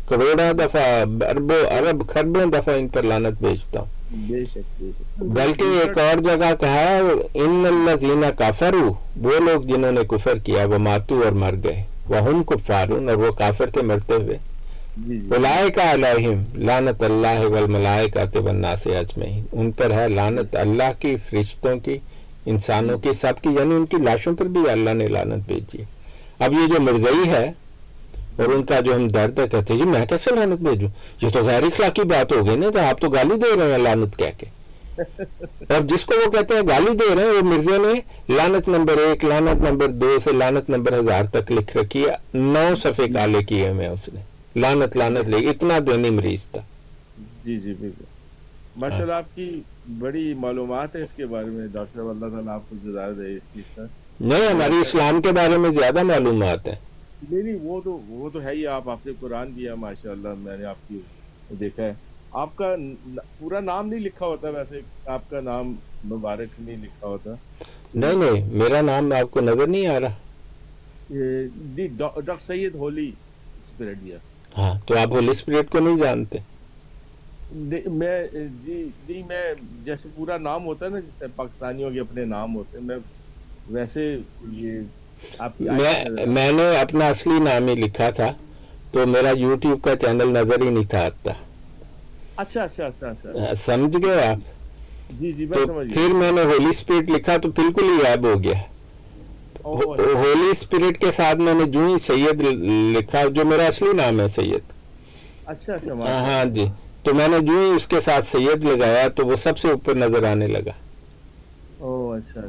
करोड़ों दफा, अरबों अरब खरबों दफा इन पर लानत भेजता हूँ। बेशक बेशक। बल्कि एक और जगह कहा है, इन्नल्लज़ीना काफरू, वो लोग जिन्होंने कुफर किया, वो मातू और मर गए, वहुम कुफ्फारुन, और वो काफिर थे मरते हुए। उलाइका अलैहिम लानत अल्लाह वल मलाइकाति वन नास अजमईन, उन पर है लानत अल्लाह की, फरिश्तों की, इंसानों की, सबकी, यानी उनकी लाशों पर भी अल्लाह ने लानत भेजी है। अब ये जो मिर्ज़ाई है और उनका जो हम दर्द है, कहते जी मैं कैसे लानत भेजूं, ये तो गैर इखलाकी बात हो गई ना, तो आप तो गाली दे रहे हैं लानत कह के। और जिसको वो कहते हैं गाली दे रहे हैं, वो मिर्जे ने लानत नंबर 1, लानत नंबर 2 से लानत नंबर 1000 तक लिख रखी है। 9 सफ़े काले किए हुए उसने, लानत लानत ले, इतना देनी मरीज था। जी जी बिल्कुल। माशाल्लाह, आपकी बड़ी मालूमात है इसके बारे में डॉक्टर। अल्लाह ताला आपको जज़ा दे इस चीज़ का। नहीं, हमारी इस्लाम के बारे में ज्यादा मालूमात है। नहीं, वो तो है ही। आप आपसे कुरान भी है माशाल्लाह, मैंने आपकी देखा है। आपका पूरा नाम नहीं लिखा होता वैसे, आपका नाम मुबारक नहीं लिखा होता। नहीं नहीं, मेरा नाम आपको नजर नहीं आ रहा? ये जी डॉक्टर सैयद होली स्पिरिट जी। हाँ, तो आप होली स्पिरिट को नहीं जानते? मैं जी मैं जैसे पूरा नाम होता है ना, जैसे पाकिस्तानियों के अपने नाम होते हैं, मैं वैसे ये आपकी मैंने अपना असली नाम ही लिखा था, तो मेरा यूट्यूब का चैनल नजर ही नहीं था आता। अच्छा। समझ गए आप? जी मैं तो समझ गया। फिर मैंने होली स्पिरिट लिखा तो बिल्कुल ही गायब हो गया। होली स्पिरिट के साथ मैंने जो ही सैयद लिखा, जो मेरा असली नाम है सैयद। अच्छा हाँ जी, तो मैंने जो ही उसके साथ सैयद लगाया तो वो सबसे ऊपर नजर आने लगा। ओह अच्छा।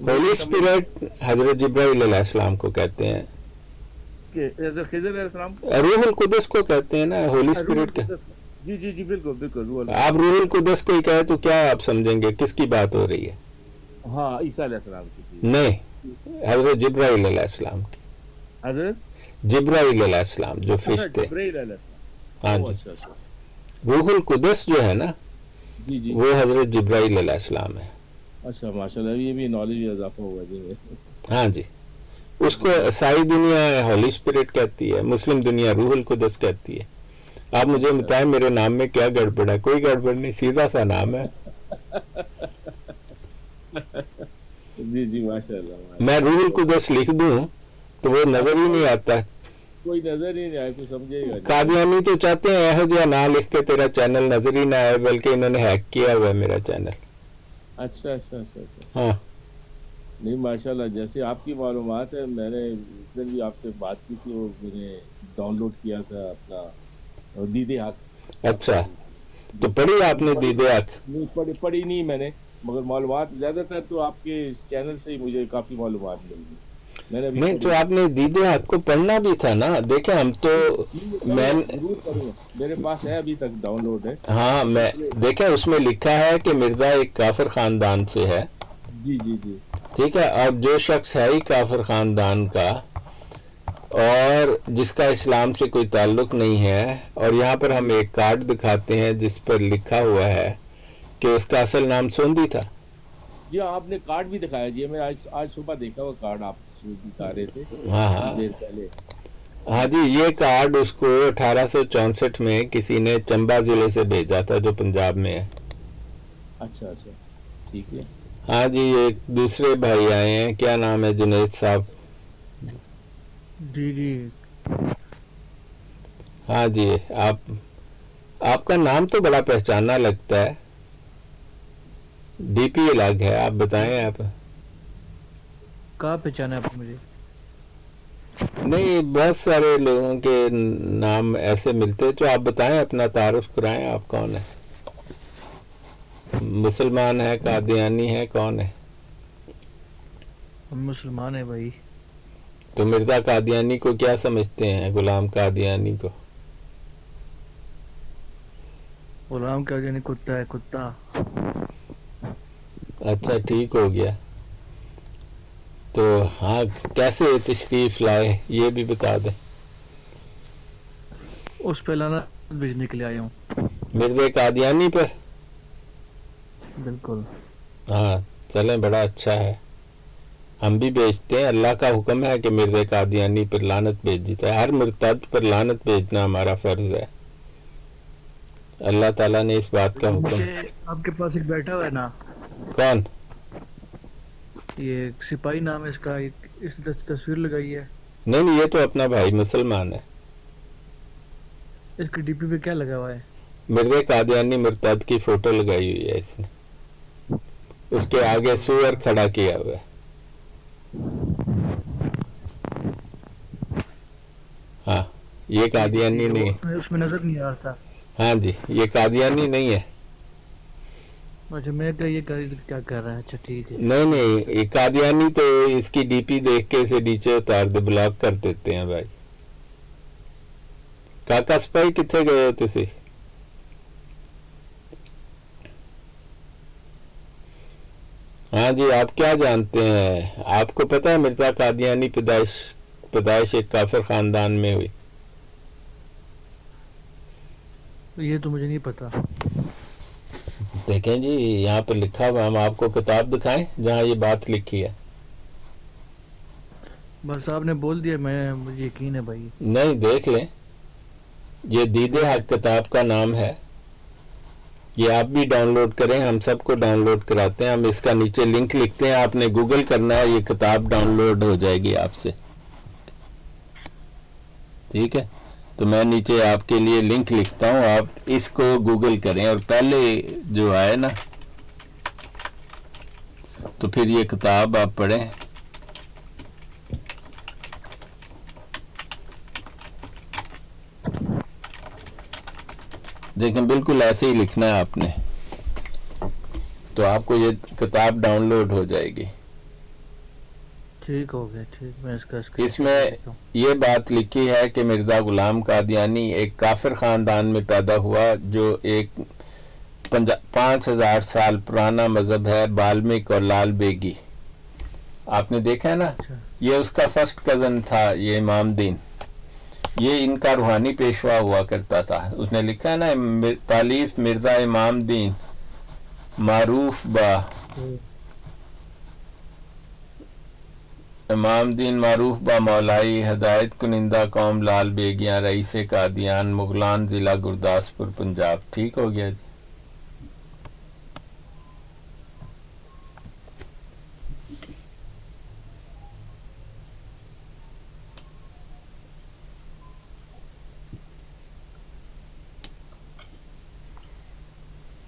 होली स्पिरिट हजरत जिब्राइल अलैहिस्सलाम को कहते हैं, खिज़र अलैहिस्सलाम रूहुल कुदस को कहते हैं ना होली स्पिरिट का। जी बिल्कुल। आप रूहुल कुदस को ही कहे तो क्या आप समझेंगे किसकी बात हो रही है? हाँ, ईसा अलैहिस्सलाम की। नहीं, हजरत जिब्राइल अलैहिस्सलाम की। हजरत जिब्राइल अलैहिस्सलाम जो फरिश्ते। हाँ जी, अच्छा। रूहुल कुदस जो है ना, जी वो हजरत जिब्राइल अलैहिस्सलाम है। अच्छा माशाल्लाह, ये भी नॉलेज में इजाफा हुआ जी। हाँ जी, उसको ईसाई दुनिया होली स्पिरिट कहती है, मुस्लिम दुनिया रूहुल कुदस कहती है। आप मुझे बताएं मेरे नाम में क्या गड़बड़ है? कोई गड़बड़ नहीं, सीधा सा नाम है। जी माशाल्लाह। मैं रूहुल कुदस लिख दूं तो वो नजर ही नहीं आता। कोई नजर ही नहीं आया, कोई समझेगा। कादियानी तो चाहते हैं यहो जिहा ना लिख के तेरा चैनल नजर ही ना आए, बल्कि इन्होंने हैक किया हुआ है मेरा चैनल। अच्छा। हाँ नहीं माशाल्लाह, जैसे आपकी मालूमात है, मैंने उस दिन भी आपसे बात की थी, वो मैंने डाउनलोड किया था अपना दीदे हक। अच्छा, तो पढ़ी आपने दीदे हक? नहीं पढ़ी नहीं मैंने, मगर मालूमात ज़्यादातर तो आपके चैनल से ही मुझे काफ़ी मालूमात मिल गई। मैंने अभी नहीं, तो आपने दीदे हक को पढ़ना भी था ना। देखे हम तो मेरे पास है, अभी तक डाउनलोड है। हाँ, मैं देखे उसमें लिखा है कि मिर्जा एक काफिर खानदान से है। जी ठीक है, और जो शख्स है ही काफिर खानदान का और जिसका इस्लाम से कोई ताल्लुक नहीं है, और यहाँ पर हम एक कार्ड दिखाते हैं जिस पर लिखा हुआ है कि उसका असल नाम सोंदी था। जी आपने कार्ड भी दिखाया जी, मैं आज सुबह देखा वो कार्ड आप दिखा रहे थे। हाँ देर पहले। हाँ जी, ये कार्ड उसको 1864 में किसी ने चंबा जिले से भेजा था जो पंजाब में है। अच्छा ठीक है। हाँ जी, एक दूसरे भाई आए हैं, क्या नाम है? जुनेद साहब। जी हाँ जी, आपका नाम तो बड़ा पहचाना लगता है, डीपी अलग है। आप बताएं, आप कहाँ पहचाना आप मुझे? नहीं, बहुत सारे लोगों के नाम ऐसे मिलते हैं। तो आप बताएं, अपना तारुफ कराएं, आप कौन है? मुसलमान है, कादियानी है, कौन है? हम मुसलमान है भाई। तो मिर्जा कादियानी को क्या समझते हैं? गुलाम कादियानी को? गुलाम कादियानी कुत्ता है, कुत्ता। अच्छा, ठीक हो गया। तो हाँ, कैसे तशरीफ लाए ये भी बता दें। उस पे लाना भेजने के लिए आया हूँ। मिर्जा कादियानी पर? बिल्कुल। हाँ चलें, बड़ा अच्छा है। हम भी भेजते हैं। अल्लाह का हुक्म है कि मिर्जा कादियानी पर लानत भेजता है। हर मुर्तद पर लानत भेजना हमारा फर्ज है। अल्लाह ताला ने इस बात का हुक्म। आपके पास एक बैठा हुआ है ना? कौन? ये सिपाही नाम है इसका, इस तस्वीर लगाई है। नहीं, ये तो अपना भाई मुसलमान है। इसकी डीपी पे क्या लगा हुआ है? मिर्जा कादियानी मुर्तद की फोटो लगाई हुई है इसने, उसके आगे सूअर खड़ा किया हुआ है। हाँ, ये कादियानी नहीं है। उसमें नजर नहीं आ रहा था। हाँ जी, ये कादियानी नहीं है। अच्छा, मैं ये क्या कर रहा है? अच्छा ठीक है। नहीं, ये कादियानी तो इसकी डीपी देख के इसे नीचे उतार दे, ब्लॉक कर देते हैं भाई। काका सिपाही कितने गए हो तुसी? हाँ जी, आप क्या जानते हैं? आपको पता है मिर्जा कादियानी पैदाइश पैदाइश एक काफिर ख़ानदान में हुई? ये तो मुझे नहीं पता। देखें जी, यहाँ पर लिखा हुआ, हम आपको किताब दिखाएं जहाँ ये बात लिखी है? बस साहब ने बोल दिया, मुझे यकीन है भाई। नहीं, देख लें, ये दीदे हक किताब का नाम है। ये आप भी डाउनलोड करें, हम सबको डाउनलोड कराते हैं। हम इसका नीचे लिंक लिखते हैं, आपने गूगल करना है, ये किताब डाउनलोड हो जाएगी आपसे, ठीक है? तो मैं नीचे आपके लिए लिंक लिखता हूँ, आप इसको गूगल करें और पहले जो आए ना, तो फिर ये किताब आप पढ़ें। देखें, बिल्कुल ऐसे ही लिखना है आपने, तो आपको ये किताब डाउनलोड हो जाएगी। ठीक हो गया, ठीक। मैं इसका इसमें ये बात लिखी है कि मिर्ज़ा गुलाम कादियानी एक काफिर ख़ानदान में पैदा हुआ, जो एक 5000 साल पुराना मज़हब है, बाल्मिक और लाल बेगी। आपने देखा है ना, ये उसका फर्स्ट कज़न था, ये इमाम दीन। ये इनका रूहानी पेशवा हुआ करता था। उसने लिखा है ना, तालीफ मिर्ज़ा इमाम दीन मारूफ बा, इमाम दीन मारूफ बा मौलाई हदायत कुनिंदा कौम लाल बेगियां रईस कादियान मुगलान ज़िला गुरदासपुर पंजाब। ठीक हो गया जी।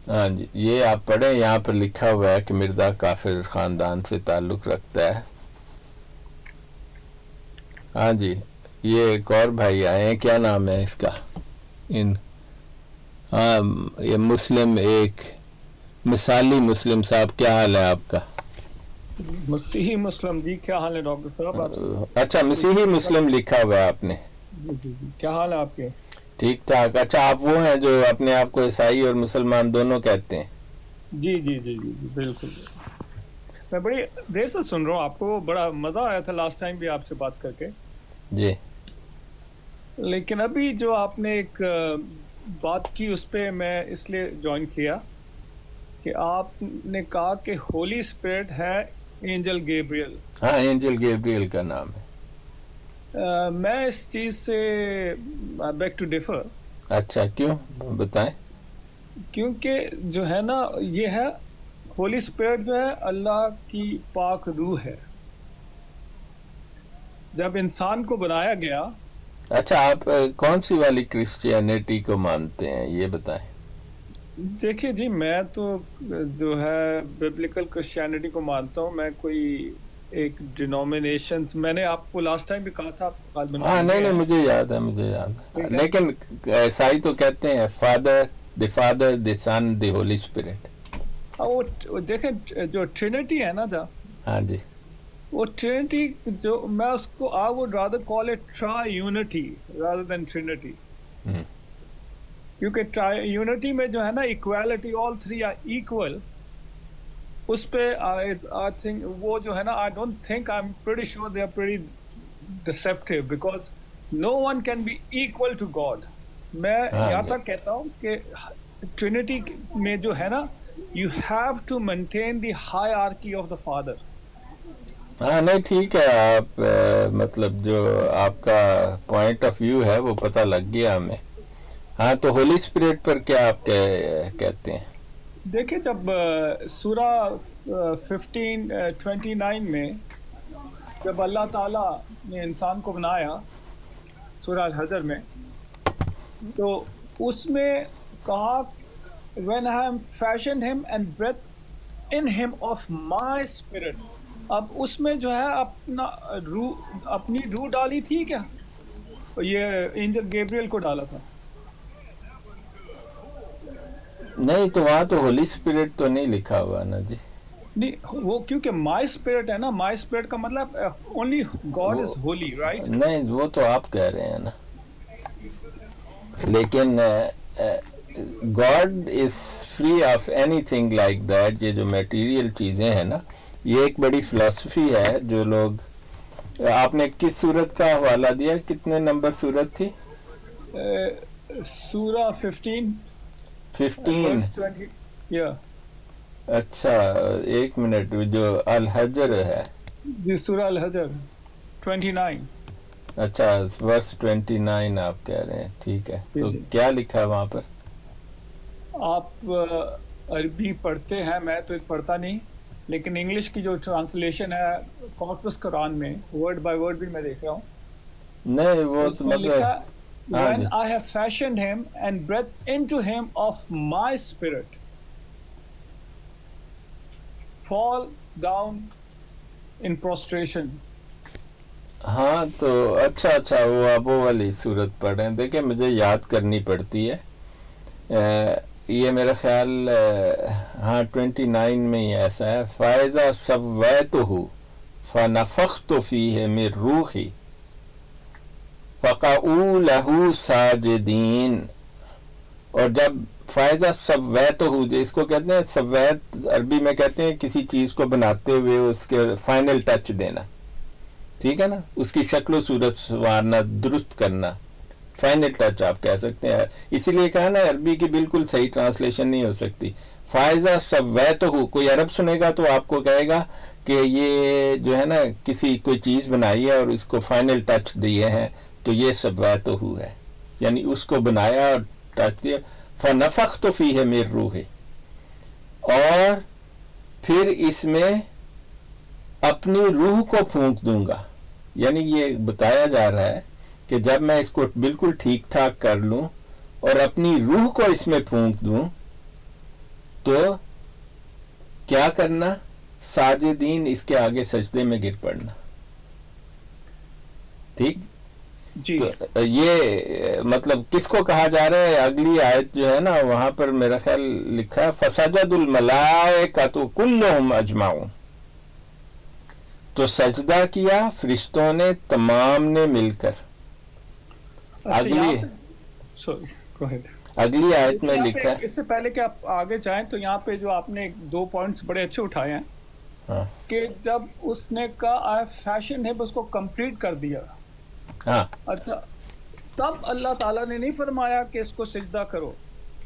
हाँ जी, ये आप पढ़ें, यहाँ पर लिखा हुआ है कि मिर्ज़ा काफिर ख़ानदान से ताल्लुक़ रखता है। हाँ जी, ये एक और भाई आए हैं, क्या नाम है इसका? हाँ, ये मुस्लिम, एक मिसाली मुस्लिम साहब, क्या हाल है आपका? मसीही मुस्लिम जी, क्या हाल है डॉक्टर साहब? आप अच्छा, मसीही मुस्लिम लिखा हुआ है आपने। क्या हाल है आपके? ठीक ठाक। अच्छा, आप वो हैं जो अपने आप को ईसाई और मुसलमान दोनों कहते हैं? जी जी जी जी जी बिल्कुल। मैं बड़ी देर से सुन रहा हूँ आपको, बड़ा मज़ा आया था लास्ट टाइम भी आपसे बात करके जी। लेकिन अभी जो आपने एक बात की, उस पर मैं इसलिए ज्वाइन किया कि आपने कहा कि होली स्पिरिट है एंजल गैब्रियल। हाँ, एंजल गैब्रियल का नाम है। मैं इस चीज़ से बैक टू डिफर। अच्छा, क्यों, बताएं? क्योंकि जो है ना, ये है होली स्पिरिट जो है अल्लाह की पाक रूह है। जब इंसान को बनाया गया। अच्छा, आप कौन सी वाली क्रिश्चियनिटी को मानते हैं, ये बताएं? देखिए जी, मैं तो जो है बिब्लिकल क्रिश्चियनिटी को मानता हूँ। मैं कोई एक डिनोमिनेशंस, मैंने आपको लास्ट टाइम भी कहा था। हाँ, नहीं, मुझे याद है, मुझे याद है। लेकिन ईसाई तो कहते हैं father, the son, the holy spirit. वो देखें, जो ट्रिनिटी है ना जा, हाँ जी, वो ट्रिनिटी जो मैं उसको I would rather call it triunity rather than Trinity. क्योंकि ट्राई यूनिटी में जो है ना equality, all three are equal, उस पे आई थिंक वो जो है ना, I don't think, I am pretty sure they are pretty deceptive because no one can be equal to God. मैं यहाँ तक कहता हूँ कि ट्रिनिटी में जो है ना, you have to maintain the hierarchy of the father. हाँ, नहीं, ठीक है। आप मतलब जो आपका पॉइंट ऑफ व्यू है वो पता लग गया हमें। हाँ, तो होली स्पिरिट पर क्या आप कहते हैं? देखिए, जब सूरा 15:29 में जब अल्लाह ताला ने इंसान को बनाया, सूरा हजर में, तो उसमें कहा when I have fashioned him and breathed in him of my spirit। अब उसमें जो है अपनी रूह डाली थी क्या? ये एंजल गैब्रियल को डाला था। नहीं, तो वहाँ तो होली स्पिरिट तो नहीं लिखा हुआ ना जी। नहीं, वो क्योंकि माई स्पिरिट है ना, माई स्पिरिट का मतलब only God is Holi, right? नहीं, वो तो आप कह रहे हैं ना, लेकिन God is free of anything like that. ये जो मटेरियल चीज़ें हैं ना, ये एक बड़ी फिलॉसफी है जो लोग آپ نے کس صورت کا حوالہ دیا؟ کتنے نمبر صورت تھی؟ سورہ 15 15. verse 20. Yeah. اچھا ایک منٹ، جو الحجر ہے جی سورہ الحجر 29. اچھا ورس 29 آپ کہہ رہے ہیں، ٹھیک ہے. تو جی. کیا لکھا ہے وہاں پر؟ آپ عربی پڑھتے ہیں، میں تو پڑھتا نہیں، لیکن انگلش کی جو ٹرانسلیشن ہے کارپس قرآن میں ورڈ بائی ورڈ بھی میں دیکھ رہا ہوں. نہیں وہ اس تو میں مطلب لکھا ہاں when G. I have fashioned him and breathed into him of my spirit, fall down in prostration. ہاں تو اچھا وہ آپ وہ والی صورت پڑھ رہے ہیں. دیکھیں مجھے یاد کرنی پڑتی ہے، یہ میرا خیال ہاں 29 میں ہی ایسا ہے. فَإِذَا سَوَّيْتُهُ فَنَفَخْتُ فِيهِ مِن رُوحِي فَقَعُوا لَهُ سَاجِدِينَ. اور جب فَإِذَا سَوَّيْتُهُ، اس کو کہتے ہیں سویت، عربی میں کہتے ہیں کسی چیز کو بناتے ہوئے اس کے فائنل ٹچ دینا، ٹھیک ہے نا، اس کی شکل و صورت سنوارنا، درست کرنا، فائنل ٹچ آپ کہہ سکتے ہیں. اسی لیے کہا نا عربی کی بالکل صحیح ٹرانسلیشن نہیں ہو سکتی. فائزہ سویتہ، کوئی عرب سنے گا تو آپ کو کہے گا کہ یہ جو ہے نا کسی کوئی چیز بنائی ہے اور اس کو فائنل ٹچ دیے ہیں تو یہ سویتہ ہے، یعنی اس کو بنایا اور ٹچ دیا. فنفخت فیہ من روحی، اور پھر اس میں اپنی روح کو پھونک دوں گا. یعنی یہ بتایا جا رہا ہے کہ جب میں اس کو بالکل ٹھیک ٹھاک کر لوں اور اپنی روح کو اس میں پھونک دوں تو کیا کرنا؟ ساجدین، اس کے آگے سجدے میں گر پڑنا. ٹھیک جی تو یہ مطلب کس کو کہا جا رہا ہے؟ اگلی آیت جو ہے نا وہاں پر میرا خیال لکھا ہے فسجد الملائکۃ کلہم اجمعون، تو سجدہ کیا فرشتوں نے تمام نے مل کر. اگلی آیت میں لکھا ہے، اس سے پہلے کہ آپ آگے جائیں تو یہاں پہ جو آپ نے 2 پوائنٹس بڑے اچھے اٹھائے ہیں ہاں کہ جب اس نے کہا آئی فیشن ہے اس کو کمپلیٹ کر دیا. ہاں اچھا تب اللہ تعالیٰ نے نہیں فرمایا کہ اس کو سجدہ کرو.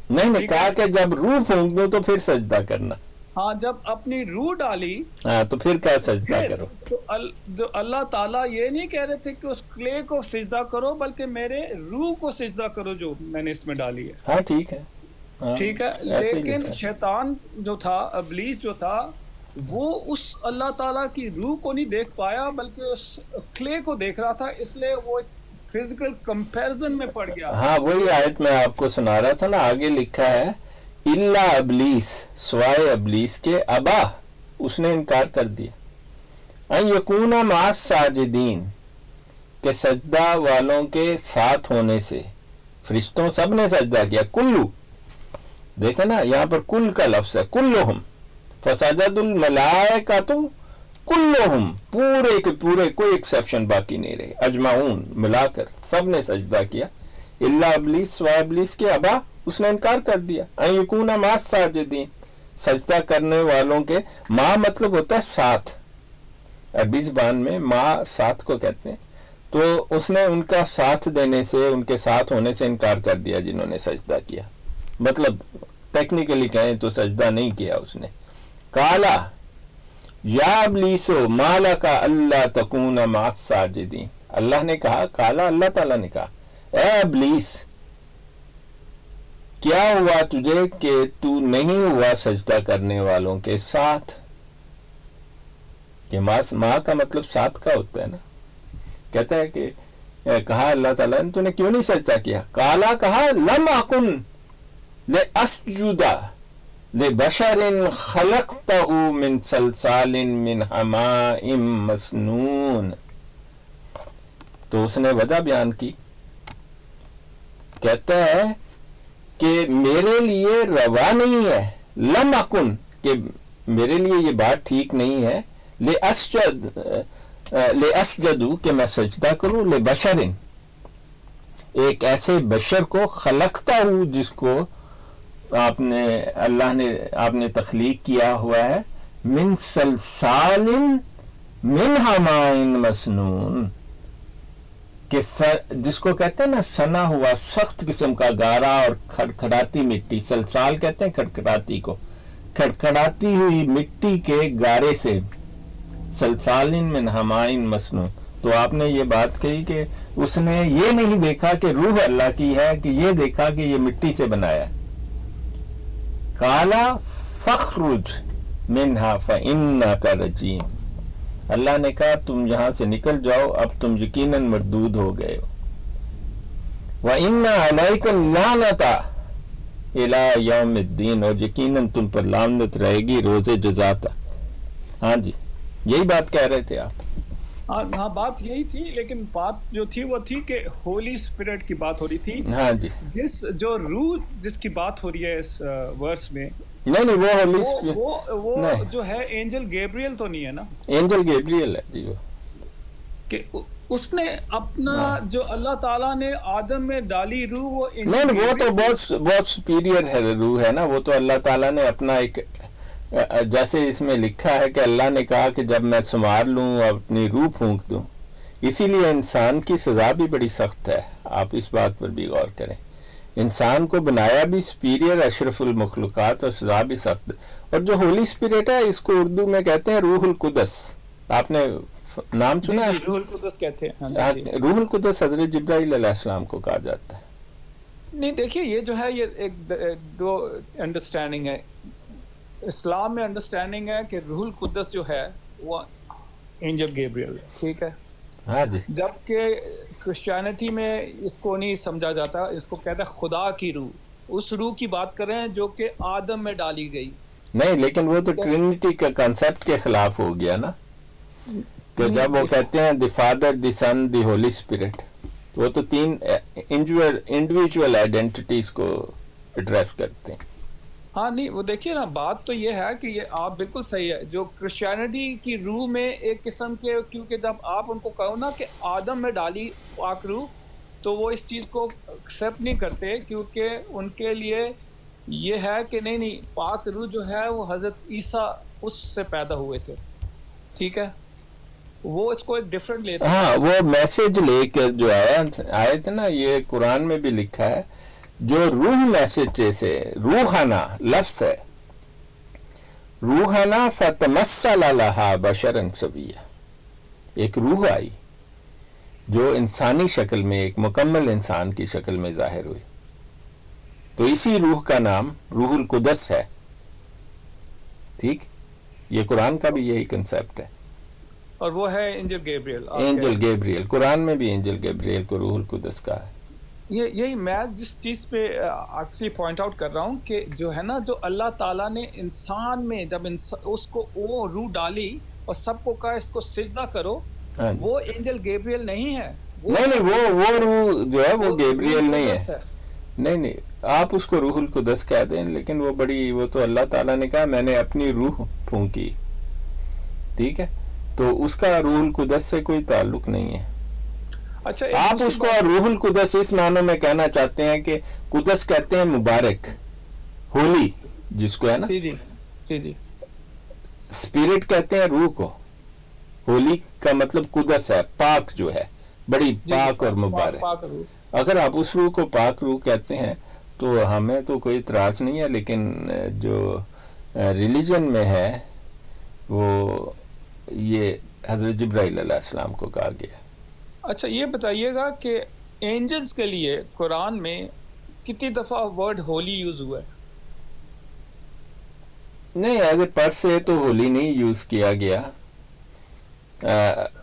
نہیں کہا کہ جب روح پھونک دو تو پھر سجدہ کرنا. ہاں جب اپنی روح ڈالی ہاں تو پھر کیا سجدہ کرو. تو جو اللہ تعالیٰ یہ نہیں کہہ رہے تھے کہ اس کلے کو سجدہ کرو بلکہ میرے روح کو سجدہ کرو جو میں نے اس میں ڈالی ہے. ہاں ٹھیک ہے، ٹھیک ہے، لیکن شیطان جو تھا، ابلیس جو تھا، وہ اس اللہ تعالیٰ کی روح کو نہیں دیکھ پایا بلکہ اس کلے کو دیکھ رہا تھا، اس لیے وہ فزیکل کمپیرزن میں پڑ گیا. ہاں وہی آیت میں آپ کو سنا رہا تھا نا، آگے لکھا ہے الا ابلیس، سوائے ابلیس کے، ابا، اس نے انکار کر دیا، ان یکون مع الساجدین، کہ سجدہ والوں کے ساتھ ہونے سے. فرشتوں سب نے سجدہ کیا، کلو، دیکھیں نا یہاں پر کل کا لفظ ہے، کلہم، فسجد الملائکۃ کلہم، پورے کے پورے، کوئی ایکسیپشن باقی نہیں رہے، اجمعون، ملا کر سب نے سجدہ کیا. الا ابلیس، سوائے ابلیس کے، ابا، اس نے انکار کر دیا. ان یکون مع الساجدین، سجدہ کرنے والوں کے، ماں مطلب ہوتا ہے ساتھ، عربی زبان میں ماں ساتھ کو کہتے ہیں. تو اس نے ان کا ساتھ دینے سے، ان کے ساتھ ہونے سے انکار کر دیا جنہوں نے سجدہ کیا. مطلب ٹیکنیکلی کہیں تو سجدہ نہیں کیا اس نے. کالا یا ابلیسو ما لک الا تکون مع الساجدین، اللہ نے کہا، کالا اللہ تعالیٰ نے کہا، اے ابلیس کیا ہوا تجھے کہ تو نہیں ہوا سجدہ کرنے والوں کے ساتھ. کہ ماں کا مطلب ساتھ کا ہوتا ہے نا. کہتا ہے کہ کہا اللہ تعالیٰ نے، تو نے کیوں نہیں سجدہ کیا؟ کالا کہا لم اکن لاسجد لبشر خلقتہ من صلصال من حماء مسنون. تو اس نے وجہ بیان کی، کہتا ہے کہ میرے لیے روا نہیں ہے، لم اکن، کہ میرے لیے یہ بات ٹھیک نہیں ہے، لأسجدو، کہ میں سجدہ کروں، لبشر، ایک ایسے بشر کو، خلقتا ہوں جس کو اللہ نے آپ نے تخلیق کیا ہوا ہے، من صلصال، मिन्हा माइन मसनून, कि जिसको कहते हैं ना सना हुआ सख्त किस्म का गारा और खड़खड़ाती मिट्टी, सलसाल कहते हैं खड़खड़ाती को, खड़खड़ाती हुई मिट्टी के गारे से, सलसालिन मिन हमाइन मसनून। तो आपने ये बात कही कि उसने ये नहीं देखा कि रूह अल्लाह की है, कि ये देखा कि ये मिट्टी से बनाया। काला फखरुज मिन्हा फइन्नका रजीम, अल्लाह ने कहा तुम यहां से निकल जाओ, अब तुम यकीनन मरदूद हो गए हो। व इन्ना अलैका लानता इला यौमिद्दीन, और यकीनन तुम पर लानत रहेगी रोजे जज़ा तक। हाँ जी, यही बात कह रहे थे आप। हाँ, बात यही थी, लेकिन बात जो थी वो थी कि होली स्पिरिट की बात हो रही थी। हाँ जी, जो रूह जिसकी बात हो रही है इस वर्स में, नहीं वो होली वो जो है एंजल गैब्रियल तो नहीं है ना? एंजल गैब्रियल है जी, वो कि उसने अपना जो अल्लाह ताला ने आदम में डाली रूह, वो नहीं वो तो बहुत सुपीरियर है रूह है ना, वो तो अल्लाह ताला ने अपना एक, जैसे इसमें लिखा है कि अल्लाह ने कहा कि जब मैं संवार लूं अपनी रूह फूंक दूं, इसीलिए इंसान की सजा भी बड़ी सख्त है। आप इस बात पर भी गौर करें, इंसान को बनाया भी सुपीरियर अशरफुल मखलूकात और सजा भी सख्त। और जो होली स्पिरिट है इसको उर्दू में कहते हैं रूहुल कुदस, आपने नाम सुना है? रूहुल कुदस कहते हैं। रूहुल कुदस हजरत जिब्राइल अलैहिस्सलाम को कहा जाता है। नहीं देखिए, ये जो है ये एक दो अंडरस्टैंडिंग है। इस्लाम में अंडरस्टैंडिंग है कि रूहुल कुदस जो है वो एंजल गैब्रियल है, ठीक है। हाँ जी, जबकि क्रिश्चियनिटी में इसको नहीं समझा जाता, इसको कहता है खुदा की रूह। उस रूह की बात कर रहे हैं जो कि आदम में डाली गई। नहीं, लेकिन वो तो ट्रिनिटी का कंसेप्ट के खिलाफ हो गया ना, कि जब वो कहते हैं the father, the son, the holy spirit, वो तो तीन इंडिविजुअल आइडेंटिटीज को एड्रेस करते हैं। हाँ नहीं, वो देखिए ना, बात तो ये है कि ये आप बिल्कुल सही है। जो क्रिश्चियनिटी की रूह में एक किस्म के, क्योंकि जब आप उनको कहो ना कि आदम में डाली पाक रूह, तो वो इस चीज़ को एक्सेप्ट नहीं करते, क्योंकि उनके लिए ये है कि नहीं पाक रूह जो है वो हज़रत ईसा उससे पैदा हुए थे, ठीक है। वो इसको एक डिफरेंट लेते हैं। हाँ, वो मैसेज लेकर जो आए थे ना, ये कुरान में भी लिखा है, जो रूह मैसेज से रूहाना लफ्ज है, रूहाना फतमस्सल लहा बशरन सविया, एक रूह आई जो इंसानी शक्ल में, एक मुकम्मल इंसान की शक्ल में जाहिर हुई, तो इसी रूह का नाम रूहुल कुदस है। ठीक, ये कुरान का भी यही कंसेप्ट है। और वो है angel Gabriel. Angel Gabriel, Quran में भी एंजल गैब्रियल को रूहुल कुदस का है। यही मैं जिस चीज़ पे एक्चुअली पॉइंट आउट कर रहा हूँ कि जो है ना, जो अल्लाह ताला ने इंसान में जब उसको वो रूह डाली और सबको कहा इसको सिजदा करो, वो एंजल गैब्रियल नहीं है। नहीं, वो रूह जो है वो गैब्रियल नहीं है। नहीं, आप उसको रूहुल कुदस कह दें, लेकिन वो तो अल्लाह ताला ने कहा मैंने अपनी रूह फूंकी, ठीक है, तो उसका रूहुल कुदस से कोई ताल्लुक नहीं है। अच्छा, आप उसको रूहुल कुदस इस मानों में कहना चाहते हैं कि कुदस कहते हैं मुबारक, होली जिसको है ना, जी। स्पिरिट कहते हैं रूह को, होली का मतलब कुदस है, पाक जो है, बड़ी पाक और मुबारक। अगर आप उस रूह को पाक रूह कहते हैं तो हमें तो कोई इतराज नहीं है, लेकिन जो रिलीजन में है वो ये हजरत जिब्राइल अलैहिस्सलाम को कहा गया। अच्छा, ये बताइएगा कि एंजल्स के लिए कुरान में कितनी दफ़ा वर्ड होली यूज हुआ है? नहीं, एज ए पर से तो होली नहीं यूज किया गया,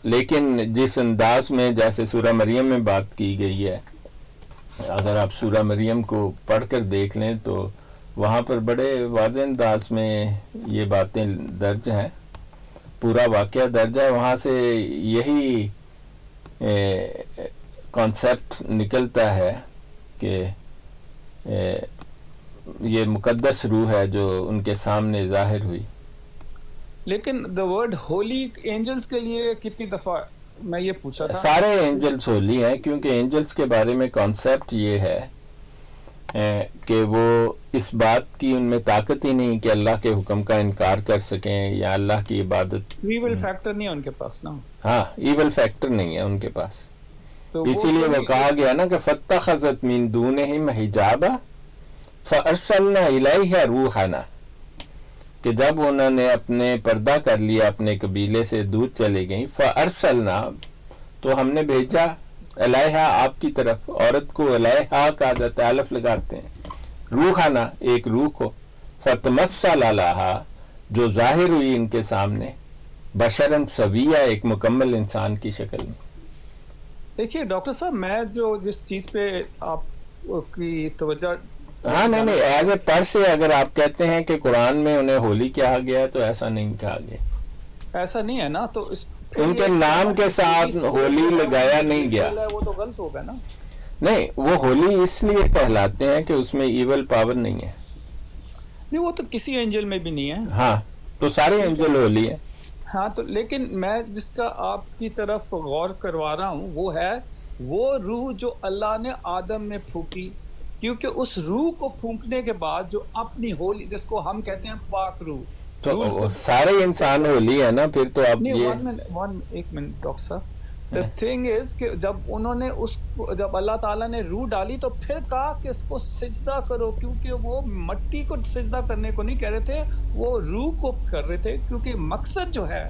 लेकिन जिस अंदाज में जैसे सूरह मरियम में बात की गई है, अगर आप सूरह मरियम को पढ़कर देख लें तो वहाँ पर बड़े वाज़ेह अंदाज में ये बातें दर्ज हैं, पूरा वाक़या दर्ज है। वहाँ से यही कॉन्सेप्ट निकलता है कि ये मुकद्दस रूह है जो उनके सामने जाहिर हुई। लेकिन द वर्ड होली एंजल्स के लिए कितनी दफ़ा, मैं ये पूछा था। सारे एंजल्स होली हैं, क्योंकि एंजल्स के बारे में कॉन्सेप्ट ये है کہ وہ اس بات کی ان میں طاقت ہی نہیں کہ اللہ کے حکم کا انکار کر سکیں یا اللہ کی عبادت. ایول فیکٹر نہیں ہے ان کے پاس نا. ہاں ایول فیکٹر نہیں ہے ان کے پاس. تو اسی لیے وہ کہا گیا نا کہ فَاتَّخَذَتْ مِن دُونِهِمْ حِجَابًا فَأَرْسَلْنَا إِلَيْهَا رُوحَنَا، کہ جب انہوں نے اپنے پردہ کر لیا اپنے قبیلے سے دور چلے گئیں، فَأَرْسَلْنَا تو ہم نے بھیجا علیہا آپ کی طرف، عورت کو علیہا کا تعلق لگاتے ہیں، روحانہ ایک روح کو، فتمثل لہا جو ظاہر ہوئی ان کے سامنے، بشراً سویہ ایک مکمل انسان کی شکل میں. دیکھیے ڈاکٹر صاحب، میں جو جس چیز پہ آپ کی توجہ، ہاں نہیں ایز اے پر سے اگر آپ کہتے ہیں کہ قرآن میں انہیں ہولی کہا گیا تو ایسا نہیں کہا گیا. ایسا نہیں ہے نا، تو ان کے نام کے ساتھ ہولی لگایا نہیں گیا. وہ تو غلط ہوگا نا. نہیں وہ ہولی اس لیے کہلاتے ہیں کہ اس میں ایول پاور نہیں ہے. نہیں وہ تو کسی اینجل میں بھی نہیں ہے. ہاں تو سارے اینجل ہولی ہے. ہاں تو لیکن میں جس کا آپ کی طرف غور کروا رہا ہوں وہ ہے وہ روح جو اللہ نے آدم میں پھونکی، کیونکہ اس روح کو پھونکنے کے بعد جو اپنی ہولی، جس کو ہم کہتے ہیں پاک روح، تو سارے انسان ہولی ہے نا. پھر تو آپ یہ ایک منٹ ڈاکٹر صاحب، the thing is کہ جب انہوں نے جب اللہ تعالیٰ نے روح ڈالی تو پھر کہا کہ اس کو سجدہ کرو، کیونکہ وہ مٹی کو سجدہ کرنے کو نہیں کہہ رہے تھے، وہ روح کو کر رہے تھے، کیونکہ مقصد جو ہے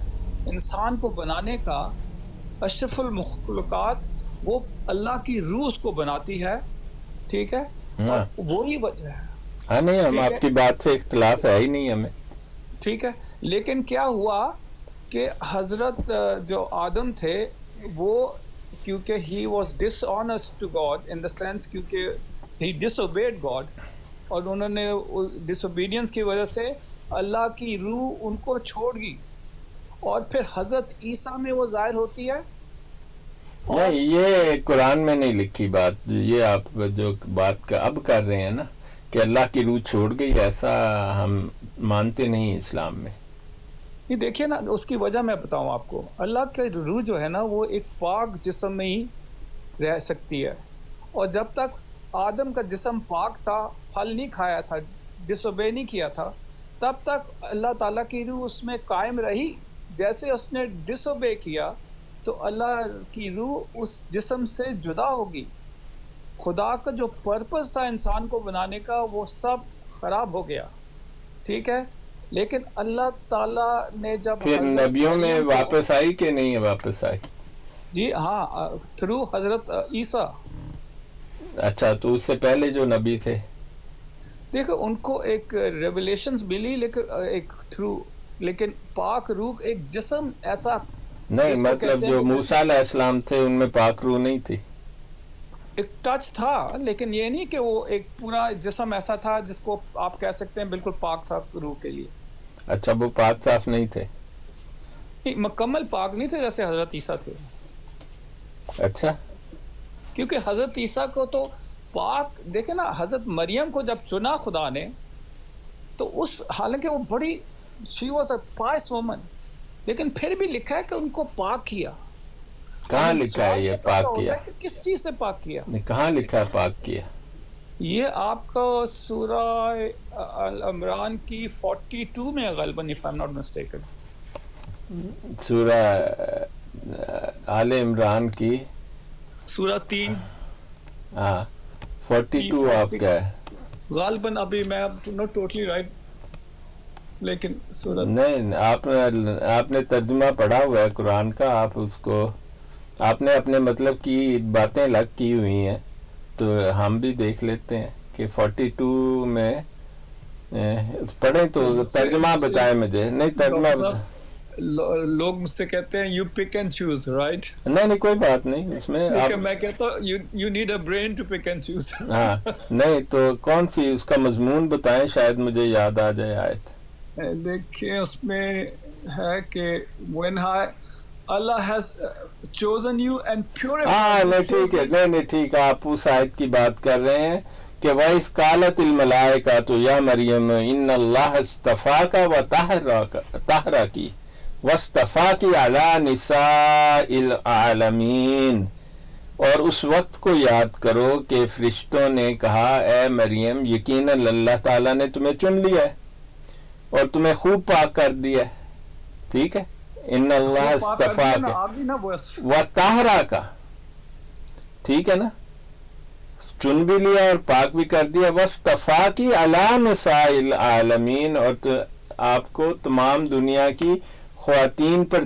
انسان کو بنانے کا، اشرف المخلوقات، وہ اللہ کی روح اس کو بناتی ہے. ٹھیک ہے، اور وہی وجہ ہے. ہاں نہیں ہم آپ کی بات سے اختلاف ہے ہی نہیں ہمیں. ٹھیک ہے، لیکن کیا ہوا کہ حضرت جو آدم تھے وہ، کیونکہ he was dishonest to God in the sense, کیونکہ ہی ڈس اوبیڈ گاڈ، اور انہوں نے ڈس اوبیڈینس کی وجہ سے اللہ کی روح ان کو چھوڑ گئی، اور پھر حضرت عیسیٰ میں وہ ظاہر ہوتی ہے. نہیں یہ قرآن میں نہیں لکھی بات، یہ آپ جو بات کا اب کر رہے ہیں نا کہ اللہ کی روح چھوڑ گئی، ایسا ہم مانتے نہیں اسلام میں. یہ دیکھیے نا، اس کی وجہ میں بتاؤں آپ کو. اللہ کی روح جو ہے نا وہ ایک پاک جسم میں ہی رہ سکتی ہے، اور جب تک آدم کا جسم پاک تھا، پھل نہیں کھایا تھا، ڈس اوبے نہیں کیا تھا، تب تک اللہ تعالیٰ کی روح اس میں قائم رہی. جیسے اس نے ڈس اوبے کیا تو اللہ کی روح اس جسم سے جدا ہوگی. خدا کا جو پرپس تھا انسان کو بنانے کا وہ سب خراب ہو گیا. ٹھیک ہے، لیکن اللہ تعالیٰ نے جب پھر نبیوں میں واپس آئی کہ نہیں واپس آئی؟ جی ہاں، تھرو حضرت عیسیٰ. اچھا تو اس سے پہلے جو نبی تھے دیکھو ان کو ایک ریولیشنز ملی، لیکن ایک تھرو، لیکن پاک روح ایک جسم ایسا نہیں، مطلب جو موسیٰ علیہ السلام تھے ان میں پاک روح نہیں تھی. ایک ٹچ تھا، لیکن یہ نہیں کہ وہ ایک پورا جسم ایسا تھا جس کو آپ کہہ سکتے ہیں بالکل پاک تھا روح کے لیے. اچھا وہ پاک صاف نہیں تھے؟ مکمل پاک نہیں تھے جیسے حضرت عیسیٰ تھے. اچھا، کیونکہ حضرت عیسیٰ کو تو پاک، دیکھیں نا حضرت مریم کو جب چنا خدا نے تو اس، حالانکہ وہ بڑی she was a pious woman، لیکن پھر بھی لکھا ہے کہ ان کو پاک کیا. کہاں لکھا ہے یہ پاک کیا؟ کس چیز سے پاک کیا؟ کہاں لکھا ہے پاک کیا؟ یہ آپ کا سورہ عمران کی 42 میں غالباً، if I'm not mistaken. سورہ آل عمران کی سورہ 3 ہاں 42 آپ کا ہے غالباً. ابھی میں not totally right، لیکن سورہ نہیں، آپ نے ترجمہ پڑھا ہوا ہے قرآن کا، آپ اس کو، آپ نے اپنے مطلب کی باتیں الگ کی ہوئی ہیں، تو ہم بھی دیکھ لیتے ہیں کہ 42 میں پڑھیں تو ترجمہ بتائیں مجھے. نہیں ترجمہ لوگ مجھ سے کہتے ہیں you pick and choose, right? نہیں کوئی بات نہیں اس میں. میں کہتا ہوں you need a brain to pick and choose. ہاں نہیں تو کون سی اس کا مضمون بتائیں، شاید مجھے یاد آ جائے آیت. دیکھیں اس میں ہے کہ when Allah has chosen you and purified. ہاں نہیں ٹھیک ہے، نہیں ٹھیک ہے، آپ اس آیت کی بات کر رہے ہیں کہ وَإِذْ قَالَتِ الْمَلَائِكَةُ يَا مَرْيَمُ إِنَّ اللَّهَ اصْطَفَاكَ وَطَهَّرَكِ وَاصْطَفَاكِ عَلَى نِسَاءِ الْعَالَمِينَ. اور اس وقت کو یاد کرو کہ فرشتوں نے کہا اے مریم یقیناً اللہ تعالیٰ نے تمہیں چن لیا ہے اور تمہیں خوب پاک کر دیا ہے. ٹھیک ہے. ان اللہ استفاک و طاہرہ کا. ٹھیک ہے نا, چن بھی لیا اور پاک بھی کر دیا. وَاسْتَفَاكِ عَلَىٰ نِسَاءِ الْعَالَمِينَ, اور آپ کو تمام دنیا کی خواتین پر